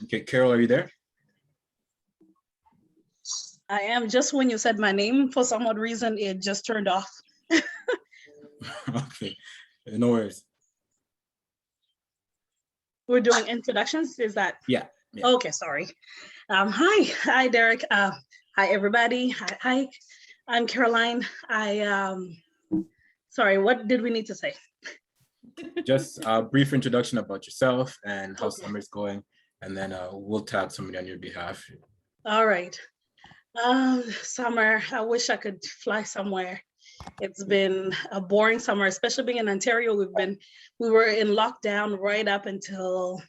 Okay, Carol, are you there? I am. Just when you said my name, for some odd reason, it just turned off. Okay, no worries. We're doing introductions, is that? Yeah. Okay, sorry. Hi, Derek. Hi, everybody. Hi, I'm Caroline. Sorry, what did we need to say? Just a brief introduction about yourself and how summer's going, and then we'll tag somebody on your behalf. All right. Summer, I wish I could fly somewhere. It's been a boring summer, especially being in Ontario. We were in lockdown right up until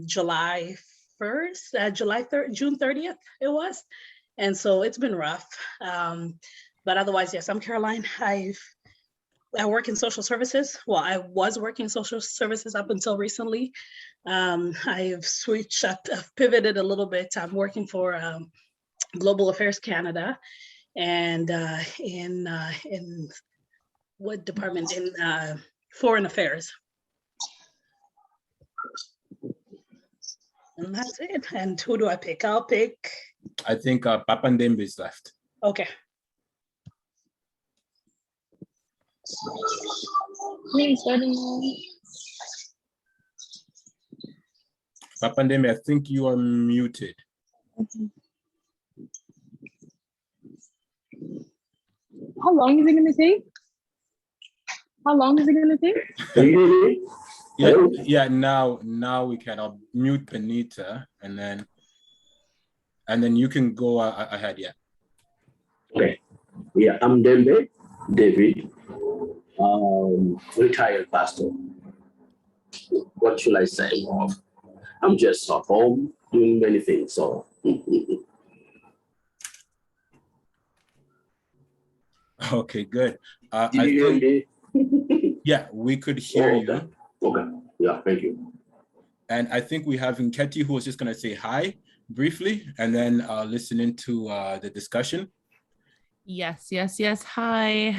July 1st, June 30th it was. And so it's been rough. But otherwise, yes, I'm Caroline. I work in social services. Well, I was working social services up until recently. I've switched up, I've pivoted a little bit. I'm working for Global Affairs Canada, and in what department? In Foreign Affairs. And that's it. And who do I pick? I'll pick. I think Papandembe is left. Okay. Papandembe, I think you are muted. Okay. How long is it going to take? How long is it going to take? Yeah. Now we can. I'll mute Benita, and then you can go ahead. Yeah. Okay. Yeah, I'm Dembe David, retired pastor. What should I say? I'm just at home doing many things. So. Okay, good. Did you hear me? Yeah, we could hear you. Okay. Yeah, thank you. And I think we have Nketi, who was just going to say hi briefly, and then listen into the discussion. Yes. Hi,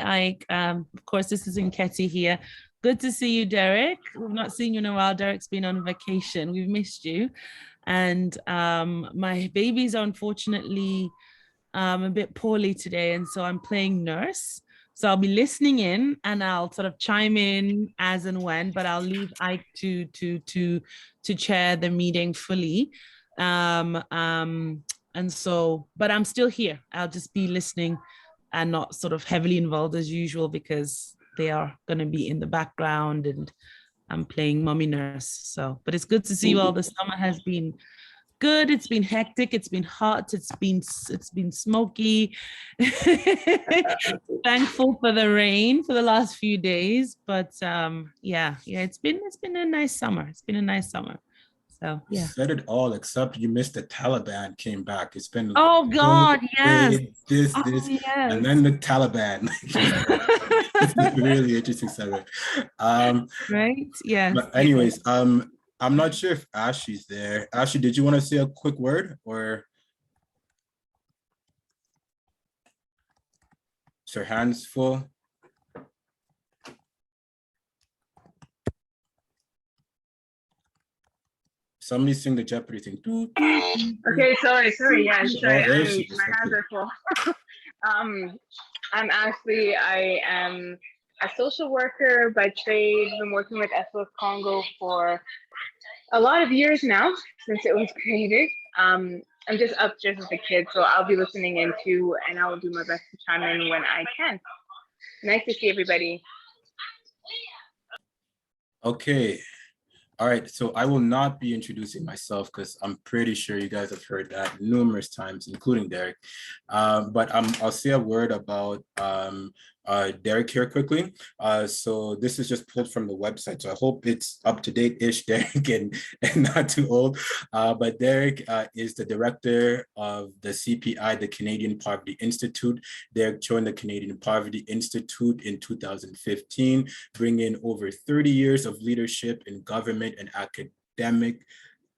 Ike. Of course, this is Nketi here. Good to see you, Derek. We've not seen you in a while. Derek's been on vacation. We've missed you. And my babies are unfortunately a bit poorly today, and so I'm playing nurse. So I'll be listening in, and I'll sort of chime in as and when, but I'll leave Ike to chair the meeting fully. And so, but I'm still here. I'll just be listening and not sort of heavily involved as usual, because they are going to be in the background and I'm playing mommy nurse. So, but it's good to see you all. The summer has been good. It's been hectic. It's been hot. It's been smoky. Thankful for the rain for the last few days. But yeah, it's been a nice summer. It's been a nice summer. So yeah. You said it all except you missed the Taliban came back. It's been God, yes. This, yes. and then the Taliban. It's a really interesting segment. Right? Yes. But anyways, I'm not sure if Ashley's there. Ashley, did you want to say a quick word, or is her hands full? Somebody sing the Jeopardy thing. Okay, sorry. Yeah, sorry. Oh, there she is. My hands are full. I'm Ashley. I am a social worker by trade. I've been working with SOS Congo for a lot of years now, since it was created. I'm just upstairs with the kids, so I'll be listening in too, and I will do my best to chime in when I can. Nice to see everybody. Okay. All right, so I will not be introducing myself because I'm pretty sure you guys have heard that numerous times, including Derek. But I'll say a word about Derek here quickly. So this is just pulled from the website, so I hope it's up to date-ish, Derek, and not too old. But Derek is the director of the CPI, the Canadian Poverty Institute. Derek joined the Canadian Poverty Institute in 2015, bringing over 30 years of leadership in government and academic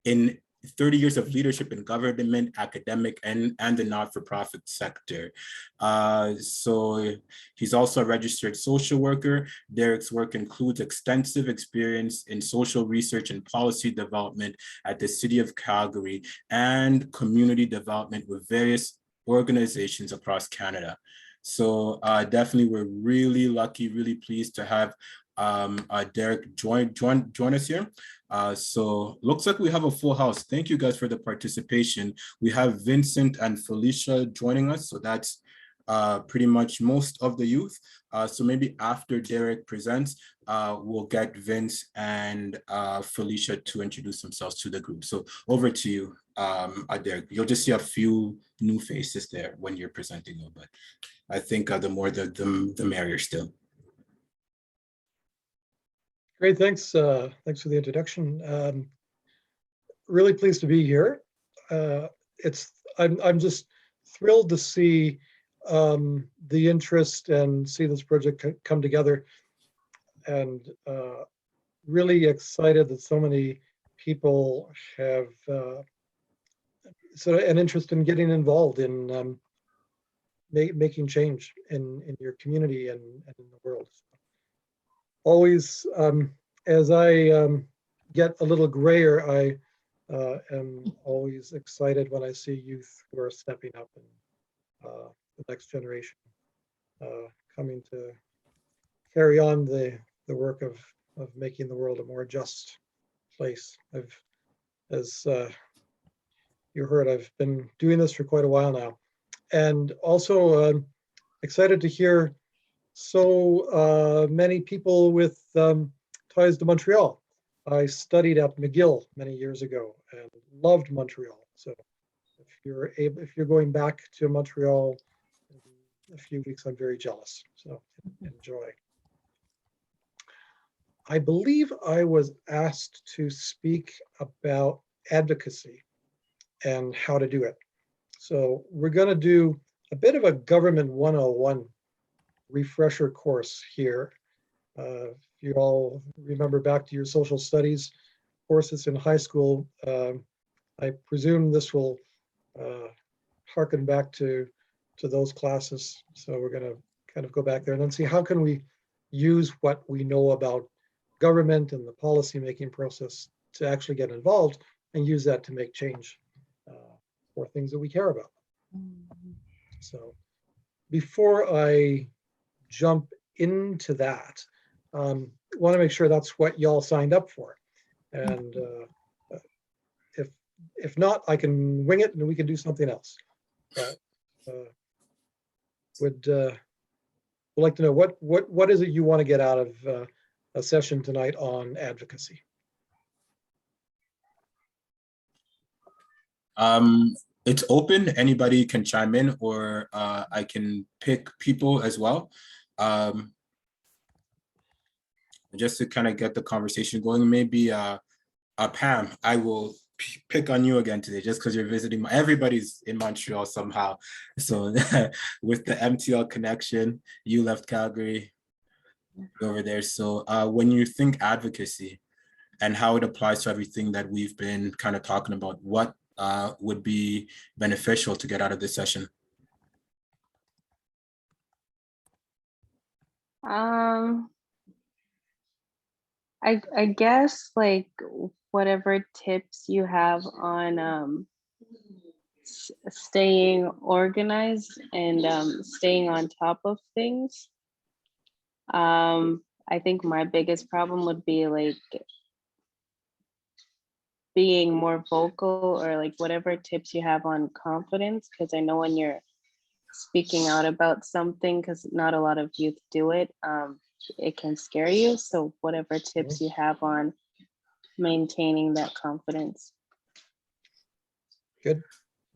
in 30 years of leadership in government, academic, and the not-for-profit sector. So he's also a registered social worker. Derek's work includes extensive experience in social research and policy development at the City of Calgary and community development with various organizations across Canada. So definitely, we're really lucky, really pleased to have Derek join us here. So looks like we have a full house. Thank you guys for the participation. We have Vincent and Felicia joining us. So that's pretty much most of the youth. So maybe after Derek presents, we'll get Vince and Felicia to introduce themselves to the group. So over to you, Derek. You'll just see a few new faces there when you're presenting though, but I think the more the merrier still. Great, thanks. Thanks for the introduction. Really pleased to be here. I'm just thrilled to see the interest and see this project come together, and really excited that so many people have sort of an interest in getting involved in making change in your community and in the world. Always, as I get a little grayer, I am always excited when I see youth who are stepping up and the next generation coming to carry on the work of making the world a more just place. As you heard, I've been doing this for quite a while now, and also excited to hear so many people with ties to Montreal. I studied at McGill many years ago and loved Montreal. So if you're going back to Montreal in a few weeks, I'm very jealous. So enjoy. I believe I was asked to speak about advocacy and how to do it. So we're going to do a bit of a government 101 refresher course here. If you all remember back to your social studies courses in high school, I presume this will harken back to those classes. So we're going to kind of go back there and then see how can we use what we know about government and the policy making process to actually get involved and use that to make change for things that we care about. So before I jump into that, want to make sure that's what y'all signed up for. And if not, I can wing it and we can do something else. But would like to know what is it you want to get out of a session tonight on advocacy? It's open. Anybody can chime in, or I can pick people as well. Just to kind of get the conversation going, maybe Pam, I will pick on you again today just because you're visiting. Everybody's in Montreal somehow. So with the MTL connection, you left Calgary over there. So when you think advocacy and how it applies to everything that we've been kind of talking about, what would be beneficial to get out of this session? I guess like whatever tips you have on staying organized and staying on top of things. I think my biggest problem would be like being more vocal, or like whatever tips you have on confidence, because I know when you're speaking out about something, because not a lot of youth do it, it can scare you. So whatever tips you have on maintaining that confidence.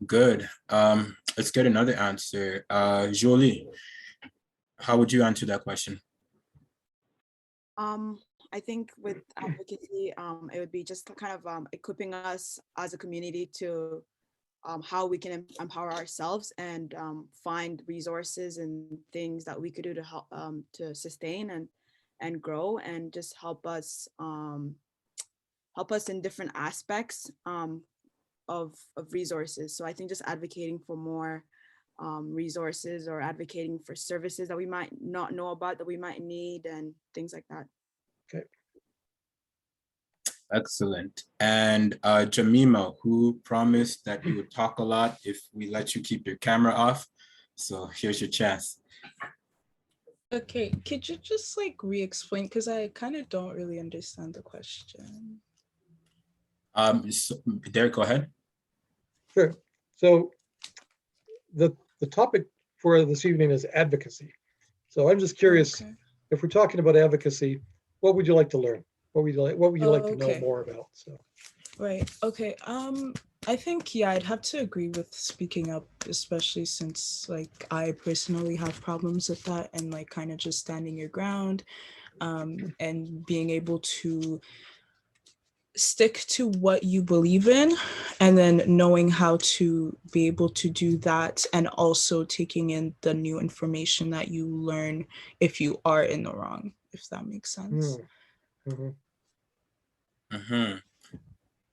Good. Let's get another answer. Jolie, how would you answer that question? I think with advocacy, it would be just kind of equipping us as a community to how we can empower ourselves and find resources and things that we could do to help to sustain and grow, and just help us in different aspects, of resources. So I think just advocating for more resources or advocating for services that we might not know about that we might need and things like that. Okay. Excellent. And Jamima, who promised that you would talk a lot if we let you keep your camera off. So here's your chance. Okay, could you just like re-explain, because I kind of don't really understand the question. So, Derek, go ahead. Sure. So the topic for this evening is advocacy. So I'm just curious, Okay. if we're talking about advocacy, what would you like to learn? What would you like to know Okay. more about? So Right. Okay. I think, yeah, I'd have to agree with speaking up, especially since like I personally have problems with that, and like kind of just standing your ground, and being able to stick to what you believe in, and then knowing how to be able to do that, and also taking in the new information that you learn if you are in the wrong, if that makes sense.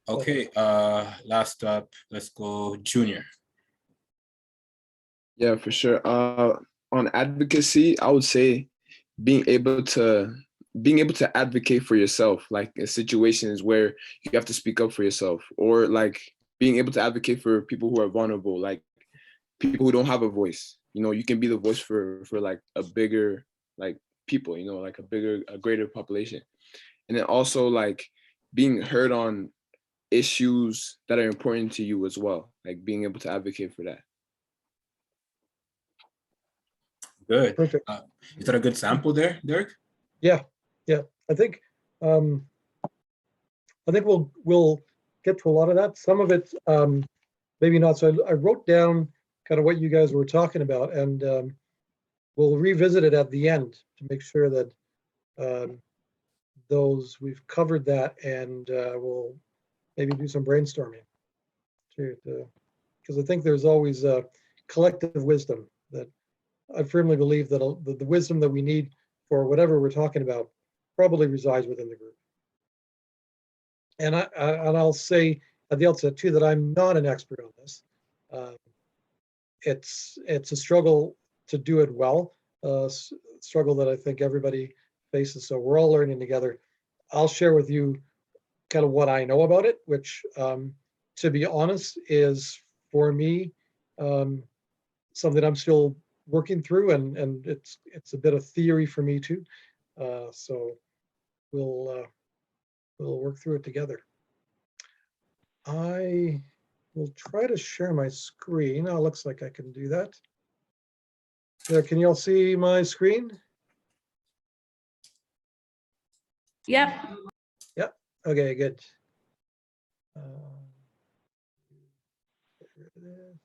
Okay, last up, let's go Junior. Yeah, for sure. On advocacy, I would say being able to advocate for yourself, like in situations where you have to speak up for yourself, or like being able to advocate for people who are vulnerable, like people who don't have a voice. You know, you can be the voice for like a bigger like people, you know, like a greater population. And then also like being heard on issues that are important to you as well, like being able to advocate for that. Good. Perfect. Is that a good sample there, Derek? yeah. I think we'll get to a lot of that. Some of it maybe not. So I wrote down kind of what you guys were talking about, and we'll revisit it at the end to make sure that we've covered that, and we'll maybe do some brainstorming because I think there's always a collective wisdom that I firmly believe that the wisdom that we need for whatever we're talking about probably resides within the group. And I'll say at the outset too that I'm not an expert on this. It's a struggle to do it well, struggle that I think everybody faces. So we're all learning together. I'll share with you kind of what I know about it, which, to be honest, is for me something I'm still working through, and it's a bit of theory for me too. So we'll work through it together. I will try to share my screen. Oh, it looks like I can do that. There, can you all see my screen? Yep. Yep. Okay, good. There it is.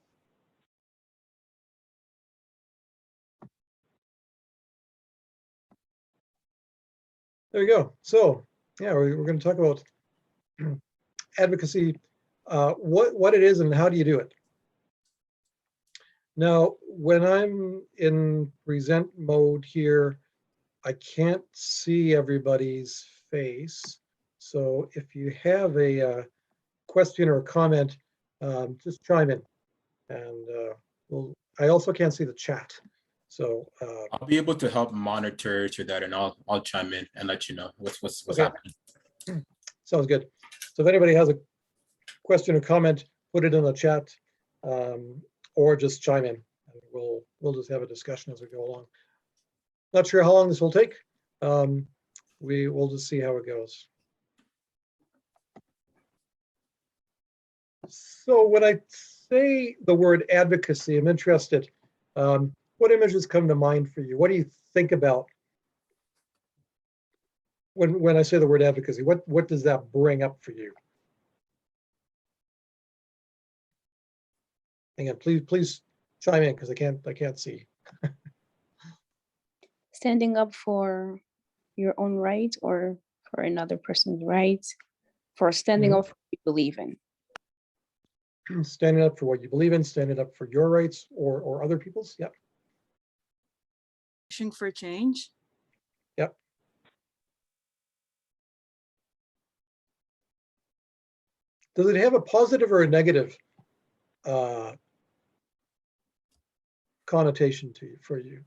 There we go. So yeah, we're going to talk about advocacy, what it is and how do you do it. Now, when I'm in present mode here, I can't see everybody's face. So if you have a question or a comment, just chime in. And I also can't see the chat. So I'll be able to help monitor to that, and I'll chime in and let you know what's okay. happening. Sounds good. So if anybody has a question or comment, put it in the chat, or just chime in. And we'll just have a discussion as we go along. Not sure how long this will take. We'll just see how it goes. So when I say the word advocacy, I'm interested. What images come to mind for you? What do you think about when I say the word advocacy? What does that bring up for you? Hang on, please chime in because I can't see. Standing up for your own right or for another person's right, for standing up for what you believe in. Standing up for what you believe in, standing up for your rights or other people's. Yep. Pushing for change. Yep. Does it have a positive or a negative connotation for you?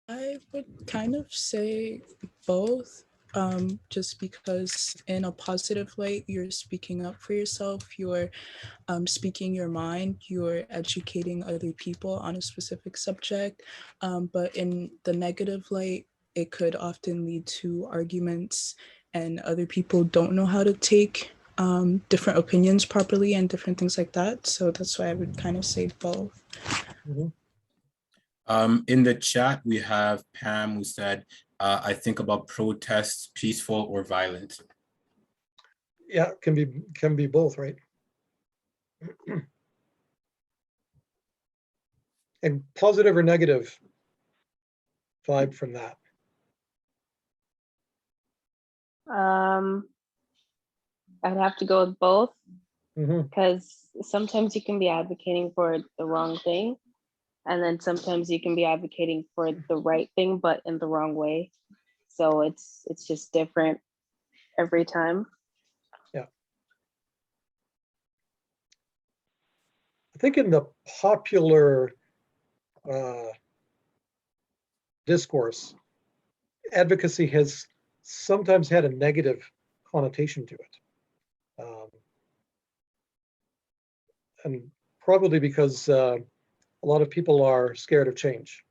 I would kind of say both, just because in a positive light, you're speaking up for yourself, you're speaking your mind, you're educating other people on a specific subject. But in the negative light, it could often lead to arguments, and other people don't know how to take different opinions properly and different things like that. So that's why I would kind of say both. Mhm. In the chat, we have Pam who said, I think about protests, peaceful or violent. Yeah, can be both, right? And positive or negative vibe from that? I'd have to go with both, Mhm. because sometimes you can be advocating for the wrong thing, and then sometimes you can be advocating for the right thing, but in the wrong way. So it's just different every time. Yeah. I think in the popular discourse, advocacy has sometimes had a negative connotation to it. And probably because a lot of people are scared of change.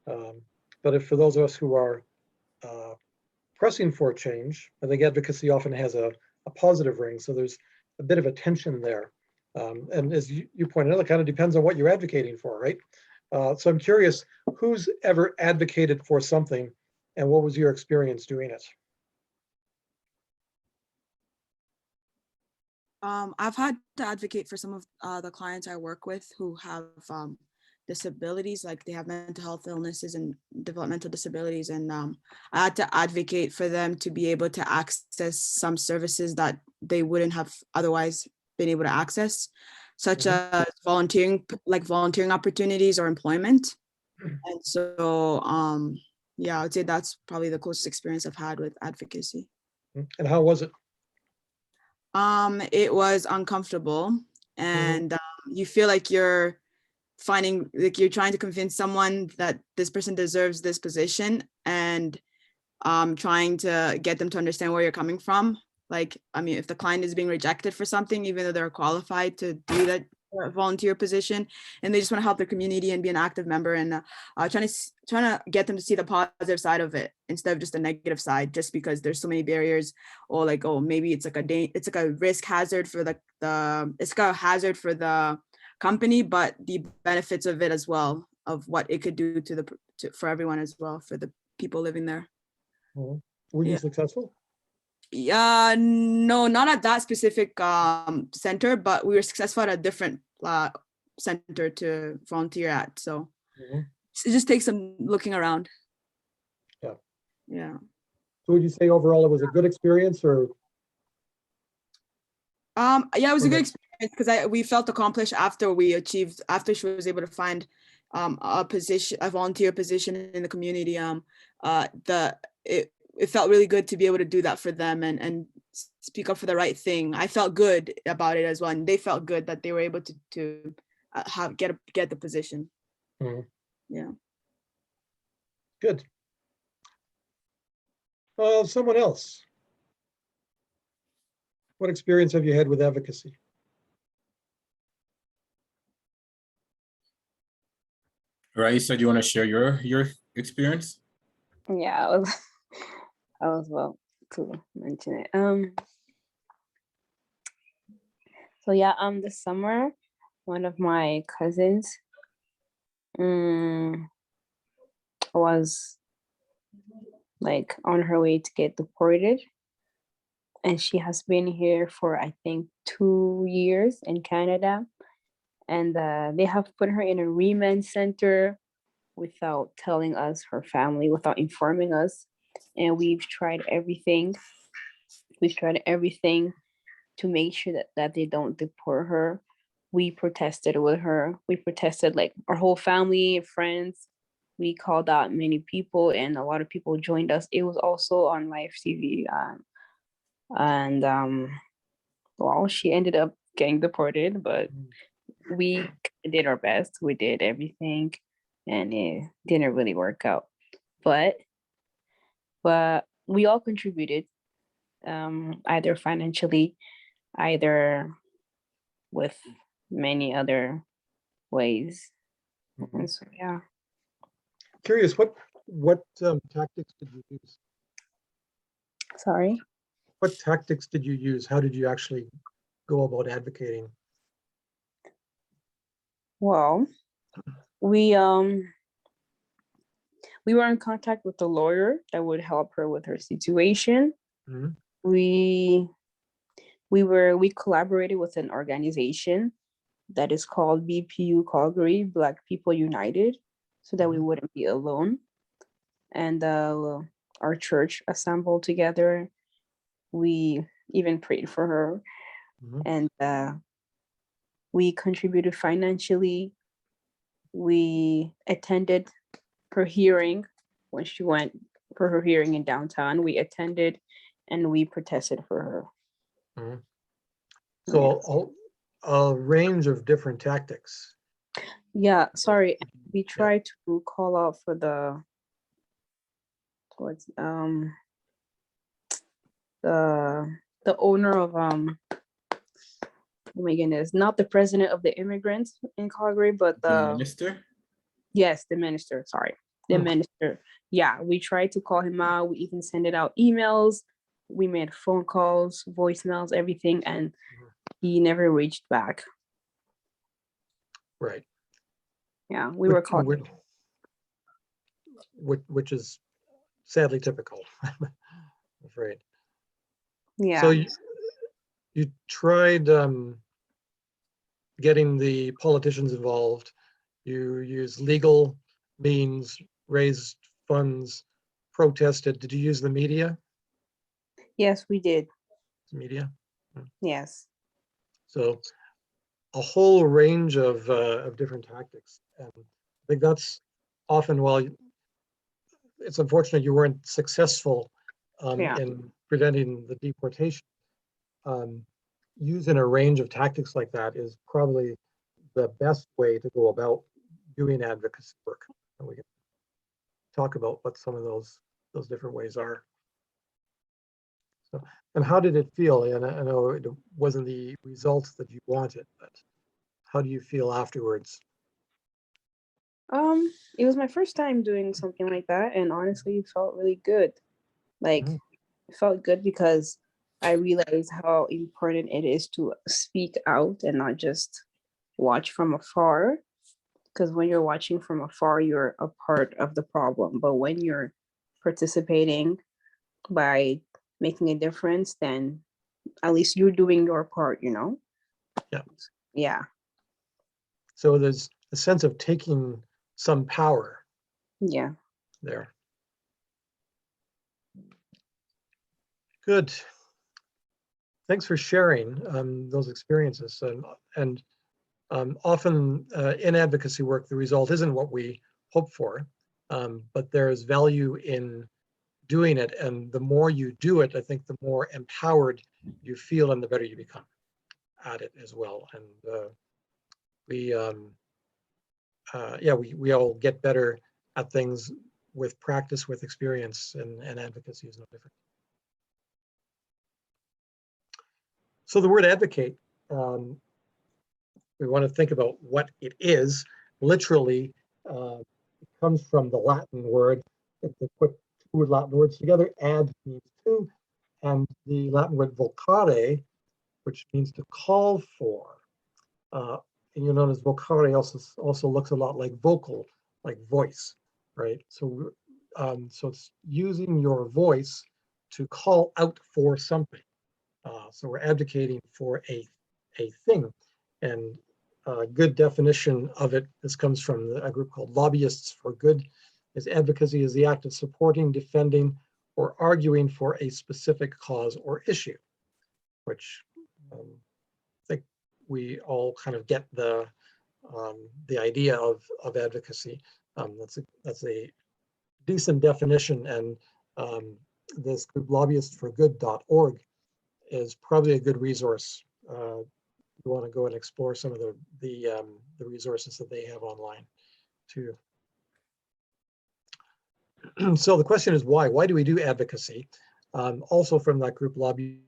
But if for those of us who are pressing for change, I think advocacy often has a positive ring. So there's a bit of a tension there. And as you pointed out, it kind of depends on what you're advocating for, right? So I'm curious, who's ever advocated for something and what was your experience doing it? I've had to advocate for some of the clients I work with who have disabilities, like they have mental health illnesses and developmental disabilities. And I had to advocate for them to be able to access some services that they wouldn't have otherwise been able to access, such as volunteering opportunities or employment. And so, yeah, I would say that's probably the closest experience I've had with advocacy. And how was it? It was uncomfortable, and you feel like you're you're trying to convince someone that this person deserves this position, and trying to get them to understand where you're coming from. Like, I mean, if the client is being rejected for something, even though they're qualified to do that volunteer position, and they just want to help their community and be an active member, and trying to get them to see the positive side of it instead of just the negative side, just because there's so many barriers, or like, oh, maybe it's like a risk hazard for it's like a hazard for the company, but the benefits of it as well, of what it could do for everyone as well, for the people living there. Were you successful? Yeah, no, not at that specific center, but we were successful at a different center to volunteer at. So it just takes some looking around. Yeah. Yeah. So would you say overall it was a good experience, or? Yeah, it was a good experience because we felt accomplished after she was able to find a volunteer position in the community. It felt really good to be able to do that for them and speak up for the right thing. I felt good about it as well, and they felt good that they were able to get the position. Yeah. Good. Someone else. What experience have you had with advocacy? Raisa, do you want to share your experience? Yeah, I was about to mention it. So yeah, this summer, one of my cousins was like on her way to get deported, and she has been here for I think 2 years in Canada, and they have put her in a remand center without telling us, her family, without informing us. And we've tried everything to make sure that they don't deport her. We protested with her. We protested, like, our whole family, friends. We called out many people, and a lot of people joined us. It was also on live TV. And well, she ended up getting deported, but we did our best. We did everything, and it didn't really work out. But we all contributed, either financially, either with many other ways. And so, yeah. Curious, what tactics did you use? Sorry. What tactics did you use? How did you actually go about advocating? Well, we were in contact with a lawyer that would help her with her situation. Mhm. We collaborated with an organization that is called BPU Calgary, Black People United, so that we wouldn't be alone. And our church assembled together. We even prayed for her, and we contributed financially. We attended her hearing when she went for her hearing in downtown. We attended and we protested for her. Mhm. So a range of different tactics. Yeah, sorry. We tried to call out for the owner of oh my goodness, not the president of the immigrants in Calgary, but The minister? Yes, the minister, sorry. The minister. Yeah, we tried to call him out. We even sent it out emails. We made phone calls, voicemails, everything, and he never reached back. Right. Yeah, we were called. Which is sadly typical, I'm afraid. Yeah. So you tried getting the politicians involved. You used legal means, raised funds, protested. Did you use the media? Yes, we did. Media? Yes. So a whole range of different tactics. And I think that's often, while it's unfortunate you weren't successful in preventing the deportation, using a range of tactics like that is probably the best way to go about doing advocacy work. And we can talk about what some of those different ways are. So, and how did it feel? And I know it wasn't the results that you wanted, but how do you feel afterwards? It was my first time doing something like that, and honestly, it felt really good. Like, it felt good because I realized how important it is to speak out and not just watch from afar. Because when you're watching from afar, you're a part of the problem. But when you're participating by making a difference, then at least you're doing your part, you know? Yeah. Yeah. So there's a sense of taking some power. Yeah. There. Good. Thanks for sharing those experiences. And often in advocacy work, the result isn't what we hope for, but there's value in doing it. And the more you do it, I think the more empowered you feel and the better you become at it as well. And we all get better at things with practice, with experience, and advocacy is no different. So the word advocate, we want to think about what it is. Literally, it comes from the Latin word. If they put two Latin words together, ad means to, and the Latin word vocare, which means to call for. And you'll notice vocare also looks a lot like vocal, like voice, right? So, so it's using your voice to call out for something. So we're advocating for a thing, and a good definition of it, this comes from a group called Lobbyists for Good, is advocacy is the act of supporting, defending, or arguing for a specific cause or issue, which I think we all kind of get the idea of advocacy. That's a decent definition, and this group, lobbyists for good.org, is probably a good resource. You want to go and explore some of the resources that they have online too. So the question is why? Why do we do advocacy? Also from that group lobbyist,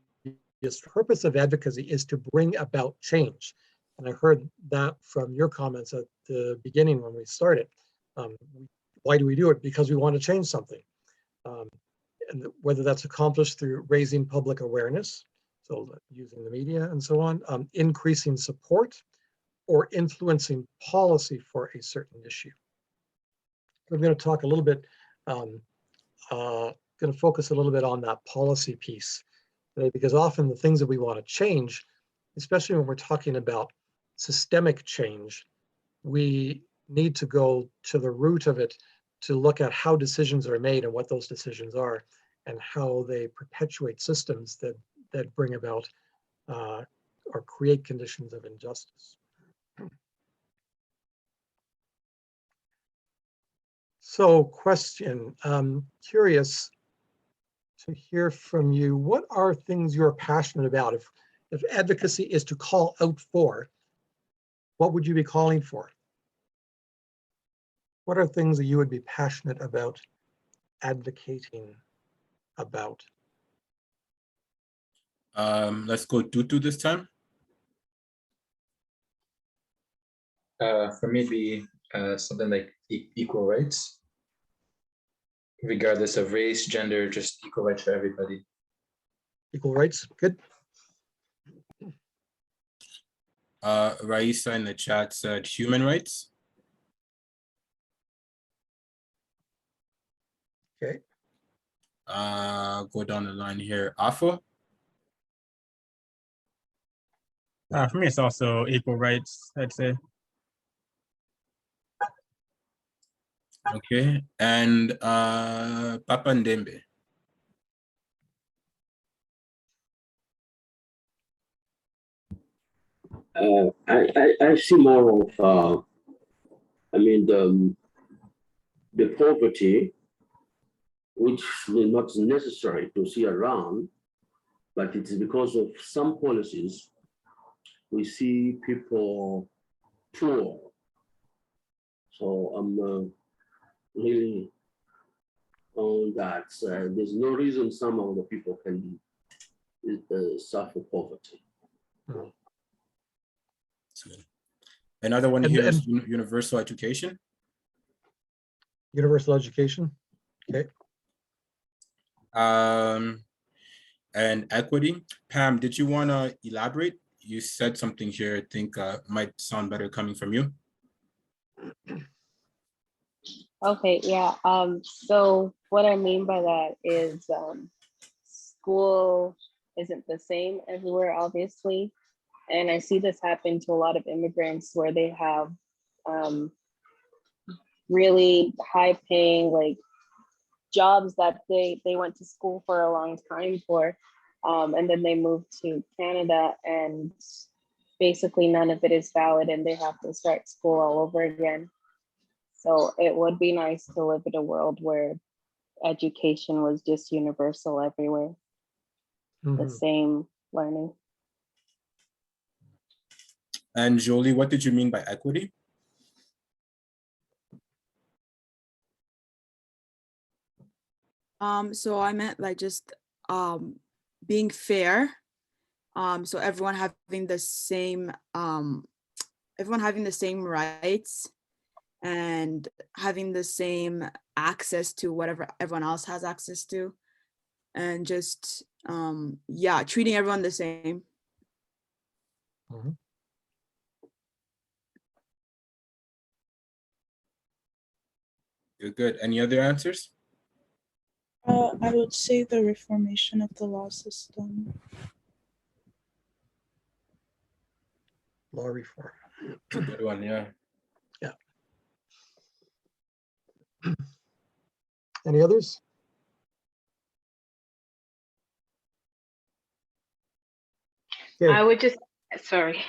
purpose of advocacy is to bring about change. And I heard that from your comments at the beginning when we started. Why do we do it? Because we want to change something. And whether that's accomplished through raising public awareness, so using the media and so on, increasing support, or influencing policy for a certain issue. I'm going to talk a little bit, going to focus a little bit on that policy piece today, because often the things that we want to change, especially when we're talking about systemic change, we need to go to the root of it to look at how decisions are made and what those decisions are and how they perpetuate systems that bring about or create conditions of injustice. So question, curious to hear from you, what are things you're passionate about? If advocacy is to call out for, what would you be calling for? What are things that you would be passionate about advocating about? Let's go Tutu this time. For me, it'd be something like equal rights, regardless of race, gender, just equal rights for everybody. Equal rights, good. Raisa in the chat said human rights. Okay. Go down the line here. Afo. For me, it's also equal rights, I'd say. Okay, and Papa Ndembe. I see more of, I mean, the poverty, which is not necessary to see around, but it is because of some policies, we see people poor. So I'm really on that. There's no reason some of the people can suffer poverty. Another one here is universal education. Universal education, okay. And equity. Pam, did you want to elaborate? You said something here I think might sound better coming from you. Okay, yeah. So what I mean by that is school isn't the same everywhere, obviously. And I see this happen to a lot of immigrants where they have really high paying like jobs that they went to school for a long time for. And then they move to Canada and basically none of it is valid and they have to start school all over again. So it would be nice to live in a world where education was just universal everywhere, the same learning. And Jolie, what did you mean by equity? So I meant like just being fair. So everyone having the same rights and having the same access to whatever everyone else has access to, and just yeah, treating everyone the same. You're good. Any other answers? I would say the reformation of the law system. Law reform. Good one, yeah. Yeah. Any others? Okay. I would just, sorry.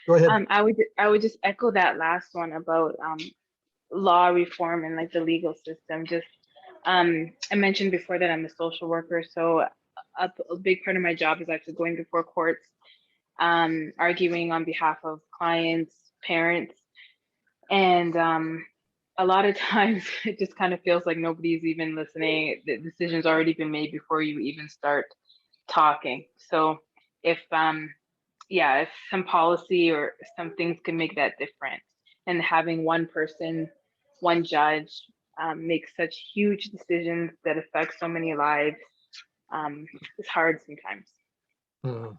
Go ahead. I would just echo that last one about law reform and like the legal system. Just I mentioned before that I'm a social worker, so a big part of my job is actually going before courts, arguing on behalf of clients, parents, and a lot of times it just kind of feels like nobody's even listening. The decision's already been made before you even start talking. So if if some policy or some things can make that different, and having one person, one judge make such huge decisions that affect so many lives, it's hard sometimes. Mhm.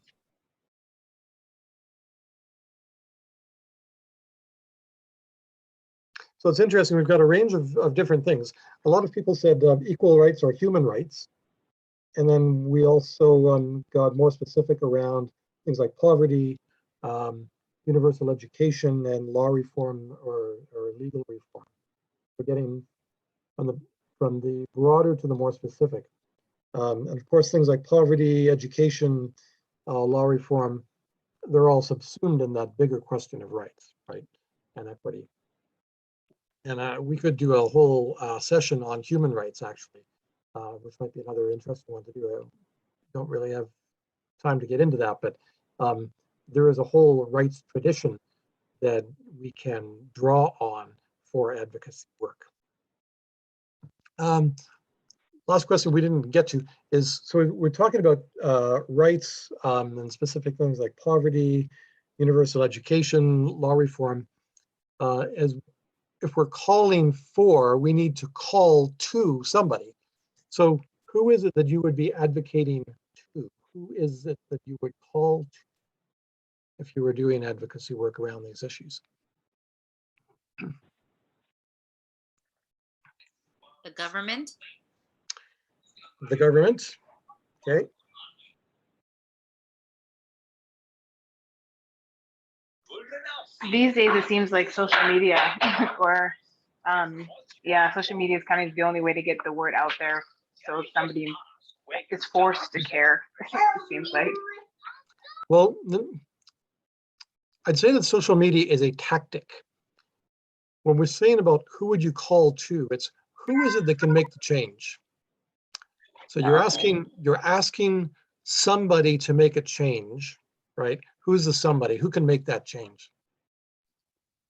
So it's interesting, we've got a range of different things. A lot of people said equal rights or human rights. And then we also got more specific around things like poverty, universal education, and law reform or legal reform. We're getting from the broader to the more specific. And of course, things like poverty, education, law reform, they're all subsumed in that bigger question of rights, right, and equity. And we could do a whole session on human rights, actually, which might be another interesting one to do. I don't really have time to get into that, but there is a whole rights tradition that we can draw on for advocacy work. Last question we didn't get to is, so we're talking about rights and specific things like poverty, universal education, law reform. As if we're calling for, we need to call to somebody. So who is it that you would be advocating to? Who is it that you would call to if you were doing advocacy work around these issues? The government. The government, okay. These days, it seems like social media or social media is kind of the only way to get the word out there. So somebody is forced to care, it seems like. Well, I'd say that social media is a tactic. When we're saying about who would you call to, it's who is it that can make the change? So you're asking somebody to make a change, right? Who's the somebody? Who can make that change?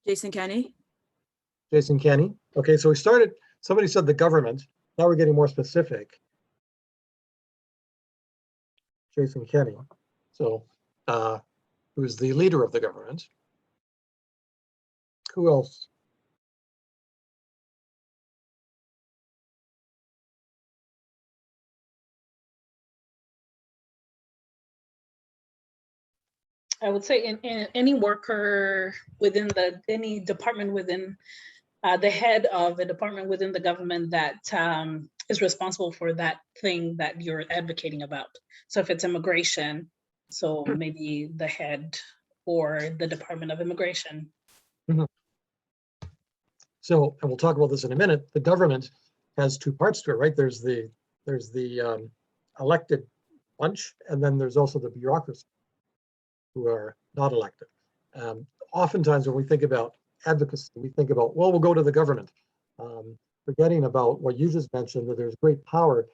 Jason Kenney. Jason Kenney. Okay, so we started, somebody said the government. Now we're getting more specific. Jason Kenney. So who's the leader of the government? Who else? I would say in any worker within any department within the head of a department within the government that is responsible for that thing that you're advocating about. So if it's immigration, so maybe the head or the Department of Immigration. Mm-hmm. So, and we'll talk about this in a minute, the government has two parts to it, right? There's the elected bunch, and then there's also the bureaucracy who are not elected. Oftentimes when we think about advocacy, we think about, well, we'll go to the government, forgetting about what you just mentioned, that there's great power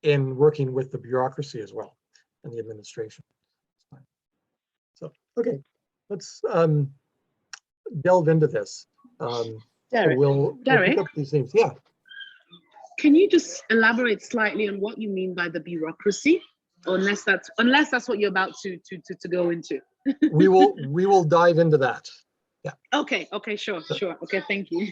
in working with the bureaucracy as well and the administration. So, okay, let's delve into this. Derek, we'll pick up these themes. Yeah. Can you just elaborate slightly on what you mean by the bureaucracy? Unless that's what you're about to go into. we will dive into that. Yeah. Okay, sure. Okay, thank you.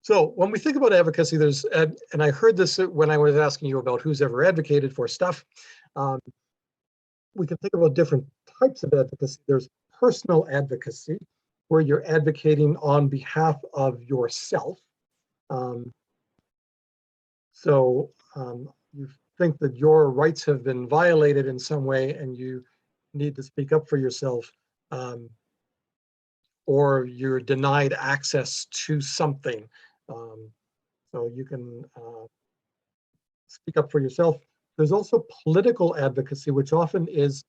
So when we think about advocacy, there's, and I heard this when I was asking you about who's ever advocated for stuff. We can think about different types of advocacy. There's personal advocacy, where you're advocating on behalf of yourself. You think that your rights have been violated in some way and you need to speak up for yourself, or you're denied access to something. So you can speak up for yourself. There's also political advocacy, which often is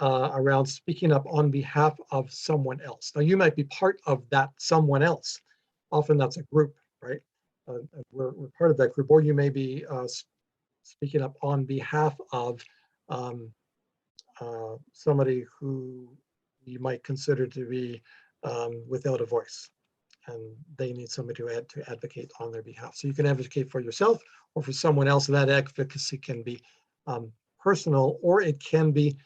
around speaking up on behalf of someone else. Now, you might be part of that someone else. Often that's a group, right? We're part of that group, or you may be speaking up on behalf of somebody who you might consider to be without a voice, and they need somebody to advocate on their behalf. So you can advocate for yourself or for someone else, and that advocacy can be personal, or it can be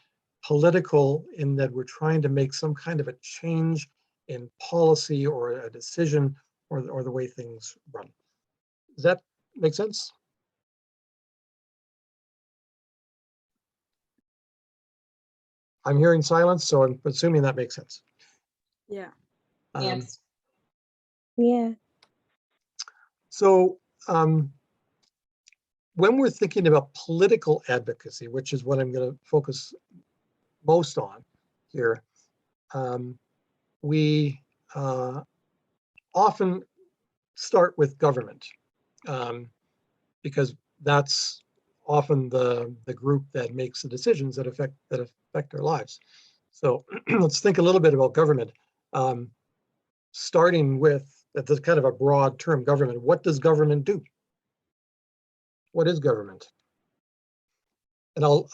political, in that we're trying to make some kind of a change in policy or a decision or the way things run. Does that make sense? I'm hearing silence, so I'm assuming that makes sense. Yeah. Yes. Yeah. So when we're thinking about political advocacy, which is what I'm going to focus most on here, we often start with government, because that's often the group that makes the decisions that affect our lives. So let's think a little bit about government, starting with that's kind of a broad term, government. What does government do? What is government? And I'll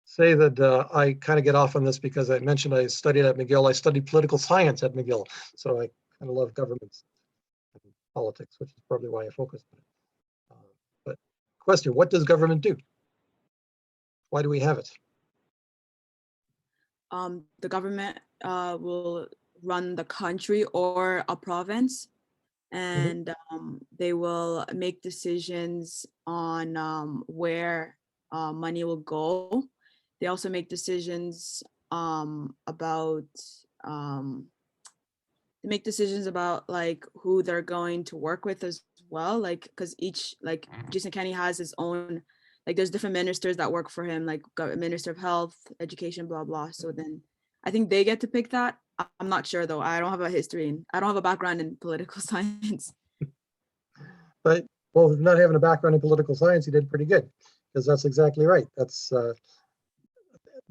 say that I kind of get off on this because I mentioned I studied at McGill. I studied political science at McGill, so I kind of love governments and politics, which is probably why I focused on it. But question, what does government do? Why do we have it? The government will run the country or a province, and they will make decisions on where money will go. They also make decisions about like who they're going to work with as well, like because each, like Jason Kenney has his own, like there's different ministers that work for him, like Minister of Health, Education, blah blah. So then I think they get to pick that. I'm not sure though. I don't have a history and I don't have a background in political science. But well, not having a background in political science, you did pretty good, because that's exactly right. That's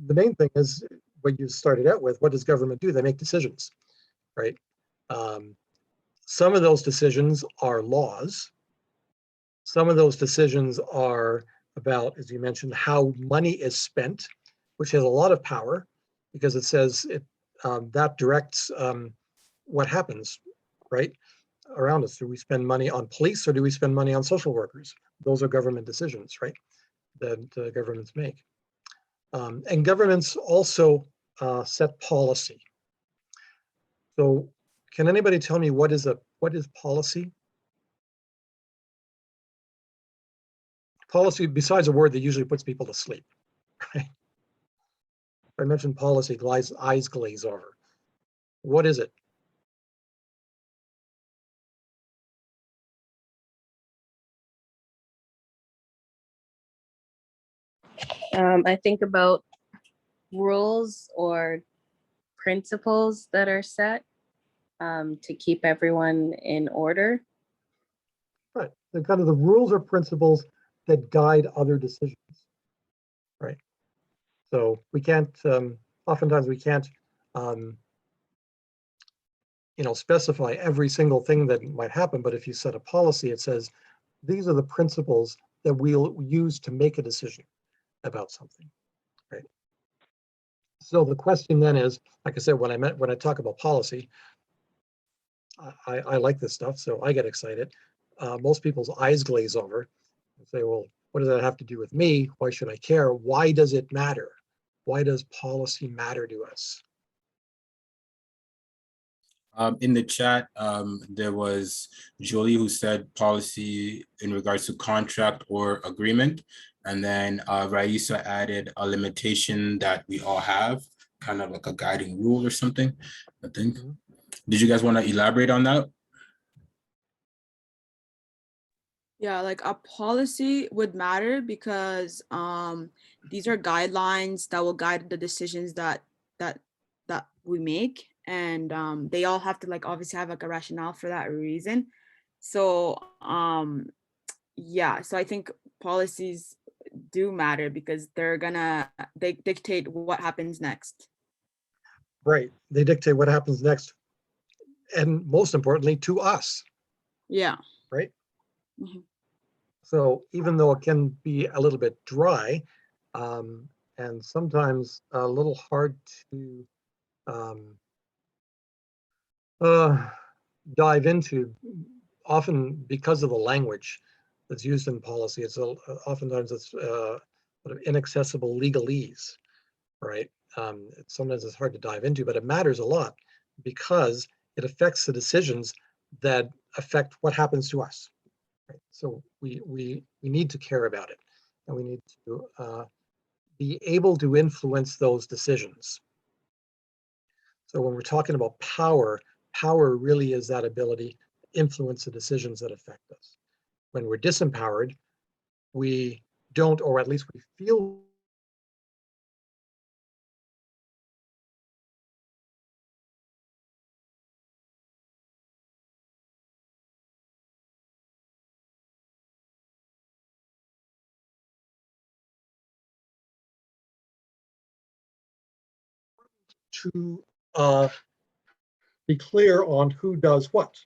the main thing is what you started out with. What does government do? They make decisions, right? Some of those decisions are laws. Some of those decisions are about, as you mentioned, how money is spent, which has a lot of power because it says it that directs what happens, right, around us. Do we spend money on police or do we spend money on social workers? Those are government decisions, right, that governments make. And governments also set policy. So can anybody tell me what is policy? Policy, besides a word that usually puts people to sleep, right? If I mention policy, eyes glaze over. What is it? I think about rules or principles that are set to keep everyone in order. Right. They're kind of the rules or principles that guide other decisions. Right. So we can't, oftentimes we can't, specify every single thing that might happen, but if you set a policy, it says, these are the principles that we'll use to make a decision about something, right? So the question then is, like I said, when I talk about policy, I like this stuff, so I get excited. Most people's eyes glaze over and say, well, what does that have to do with me? Why should I care? Why does it matter? Why does policy matter to us? In the chat, there was Jolie who said policy in regards to contract or agreement. And then Raisa added a limitation that we all have, kind of like a guiding rule or something, I think. Did you guys want to elaborate on that? Yeah, like a policy would matter because these are guidelines that will guide the decisions that we make, and they all have to like obviously have like a rationale for that reason. So yeah, so I think policies do matter because they dictate what happens next. Right, they dictate what happens next, and most importantly, to us. Yeah. Right. So even though it can be a little bit dry, and sometimes a little hard to dive into, often because of the language that's used in policy. It's oftentimes it's sort of inaccessible legalese, right? Sometimes it's hard to dive into, but it matters a lot because it affects the decisions that affect what happens to us. Right? So we need to care about it, and we need to be able to influence those decisions. So when we're talking about power, power really is that ability to influence the decisions that affect us. When we're disempowered, we don't, or at least we feel to be clear on who does what.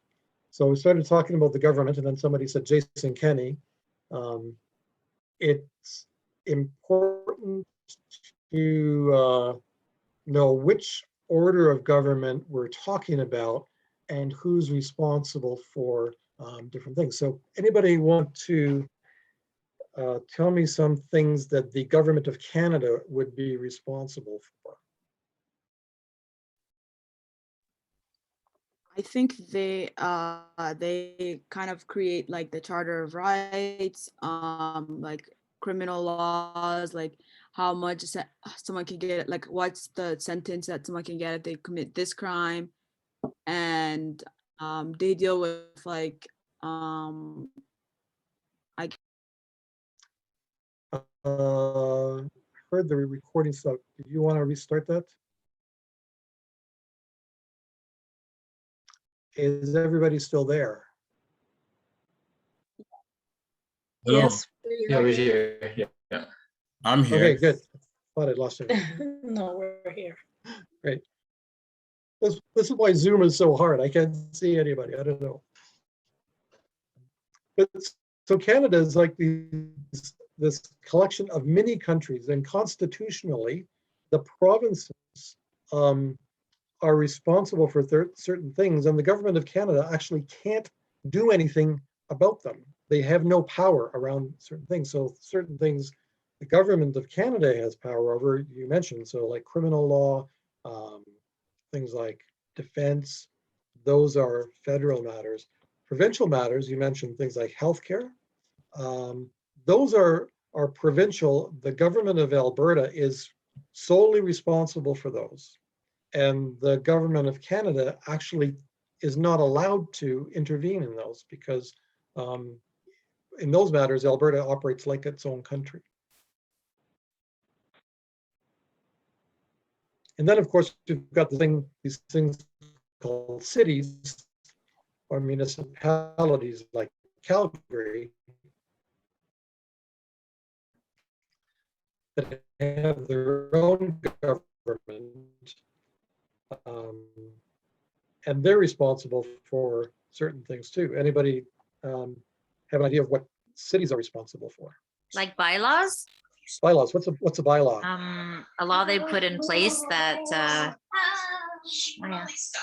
So we started talking about the government, and then somebody said Jason Kenney. It's important to know which order of government we're talking about and who's responsible for different things. So anybody want to tell me some things that the government of Canada would be responsible for? I think they kind of create like the Charter of Rights, like criminal laws, like how much someone can get, like what's the sentence that someone can get if they commit this crime, and they deal with like I heard the recording stuff. Did you want to restart that? Is everybody still there? Hello. Yes. Yeah, we're here. Yeah. I'm here. Okay, good. Thought I'd lost you. No, we're here. Great. This is why Zoom is so hard. I can't see anybody. I don't know. But so Canada is like this collection of mini countries, and constitutionally, the provinces are responsible for certain things, and the government of Canada actually can't do anything about them. They have no power around certain things. So certain things the government of Canada has power over, you mentioned, so like criminal law, things like defense, those are federal matters. Provincial matters, you mentioned things like healthcare. Those are provincial. The government of Alberta is solely responsible for those. And the government of Canada actually is not allowed to intervene in those because in those matters, Alberta operates like its own country. And then, of course, you've got these things called cities or municipalities like Calgary that have their own government, and they're responsible for certain things too. Anybody have an idea of what cities are responsible for? Like bylaws? Bylaws. What's a bylaw? A law they put in place that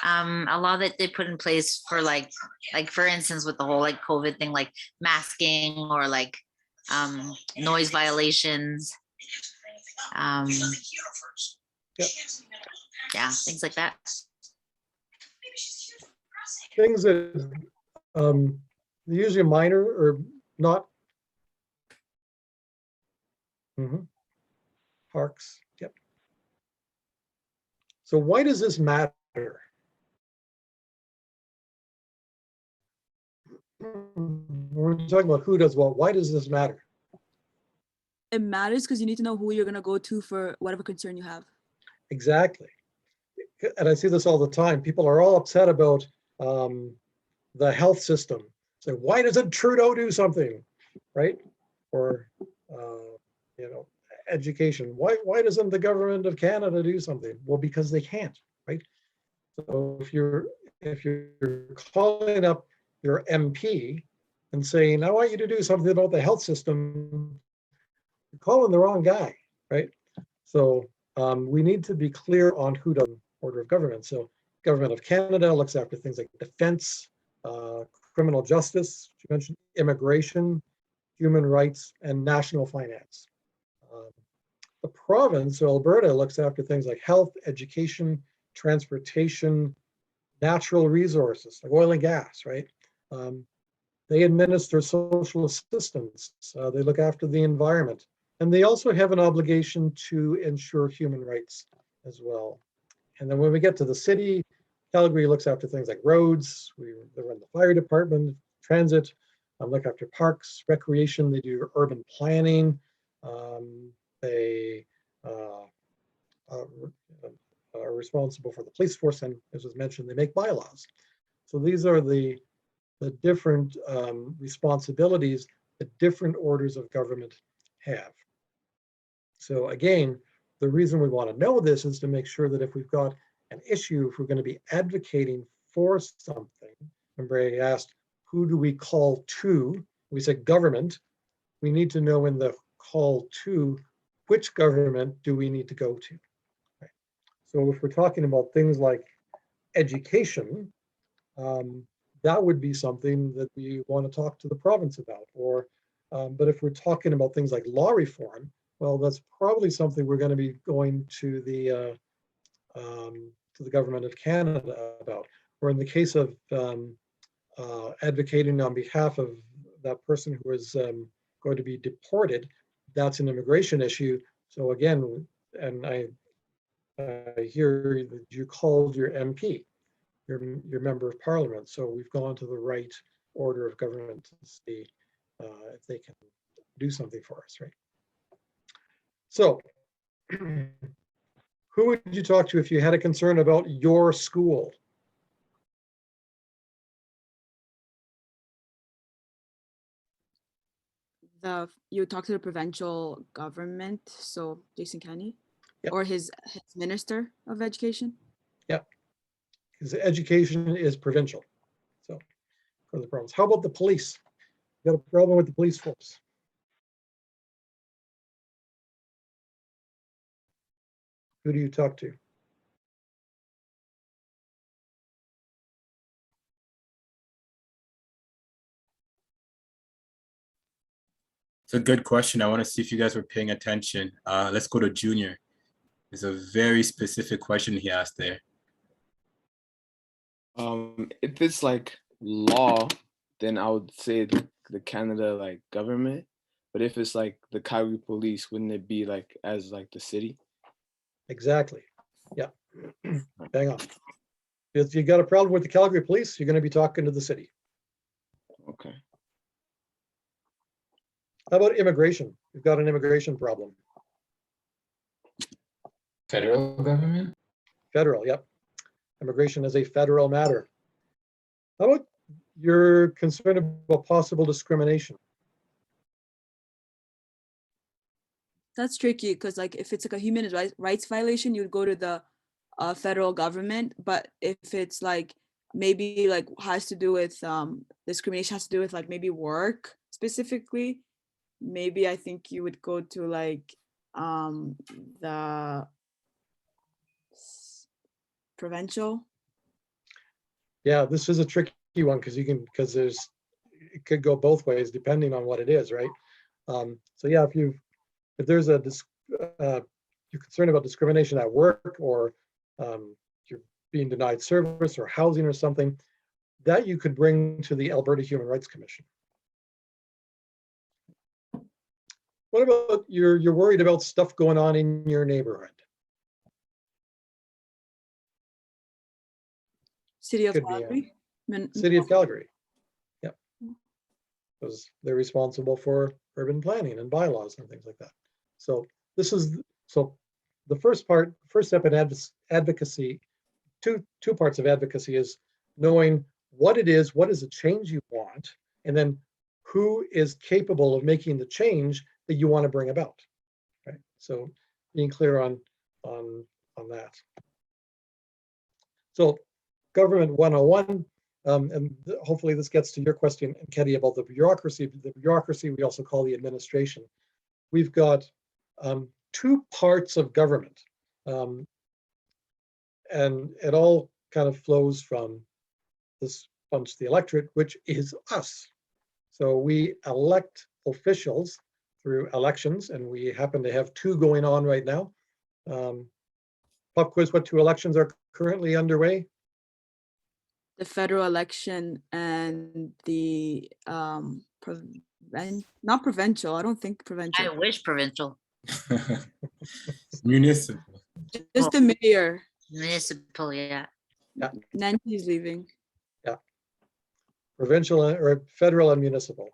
a law that they put in place for like for instance with the whole like COVID thing, like masking or like noise violations. Yep. Yeah, things like that. Things that usually minor or not. Parks. Yep. So why does this matter? We're talking about who does what. Why does this matter? it matters because you need to know who you're gonna go to for whatever concern you have. Exactly. And I see this all the time. People are all upset about the health system. So why doesn't Trudeau do something, right? Or education. Why doesn't the government of Canada do something? Well, because they can't, right? So if you're calling up your MP and saying, I want you to do something about the health system, you're calling the wrong guy, right? So we need to be clear on who does order of government. So Government of Canada looks after things like defense, criminal justice, you mentioned immigration, human rights, and national finance. The province, so Alberta, looks after things like health, education, transportation, natural resources, like oil and gas, right? They administer social assistance. They look after the environment. And they also have an obligation to ensure human rights as well. And then when we get to the city, Calgary looks after things like roads, they run the fire department, transit, look after parks, recreation, they do urban planning, they are responsible for the police force, and as was mentioned, they make bylaws. So these are the different responsibilities that different orders of government have. So again, the reason we want to know this is to make sure that if we've got an issue, if we're going to be advocating for something, remember I asked, who do we call to? We said government. We need to know in the call to, which government do we need to go to? Right. So if we're talking about things like education, that would be something that we want to talk to the province about. Or, but if we're talking about things like law reform, well, that's probably something we're going to be going to the Government of Canada about. Or in the case of advocating on behalf of that person who is going to be deported, that's an immigration issue. So again, and I hear that you called your MP, your member of parliament. So we've gone to the right order of government to see if they can do something for us, right? So who would you talk to if you had a concern about your school? You talk to the provincial government, so Jason Kenney, yep. Or his minister of education. Yeah, because education is provincial, so for the province. How about the police? You got a problem with the police force? Who do you talk to? It's a good question. I want to see if you guys were paying attention. Let's go to Junior. It's a very specific question he asked there. If it's like law, then I would say the Canada like government. But if it's like the Calgary police, wouldn't it be like as like the city? Exactly. Yeah. Bang on. If you got a problem with the Calgary police, you're going to be talking to the city. Okay. How about immigration? We've got an immigration problem. Federal government? Federal, yep. Immigration is a federal matter. How about you're concerned about possible discrimination? That's tricky because like if it's like a human rights violation, you'd go to the federal government. But if it's like maybe like has to do with discrimination, has to do with like maybe work specifically, maybe I think you would go to like the provincial. Yeah, this is a tricky one because it could go both ways depending on what it is, right? So yeah, if there's a you're concerned about discrimination at work, or you're being denied service or housing or something, that you could bring to the Alberta Human Rights Commission. What about you're worried about stuff going on in your neighborhood? City of Calgary? City of Calgary. Yeah. Because they're responsible for urban planning and bylaws and things like that. So the first step in advocacy, two parts of advocacy is knowing what it is, what is the change you want, and then who is capable of making the change that you want to bring about. Right. So being clear on that. So Government 101, hopefully this gets to your question, Ketty, about the bureaucracy. The bureaucracy we also call the administration. We've got two parts of government, and it all kind of flows from this bunch, the electorate, which is us. So we elect officials through elections, and we happen to have two going on right now. Pop quiz, what two elections are currently underway? The federal election and the not provincial. I don't think provincial. I wish provincial. Municipal. Just the mayor. Municipal, yeah. Yeah. Nancy's leaving. Yeah. Provincial or federal and municipal.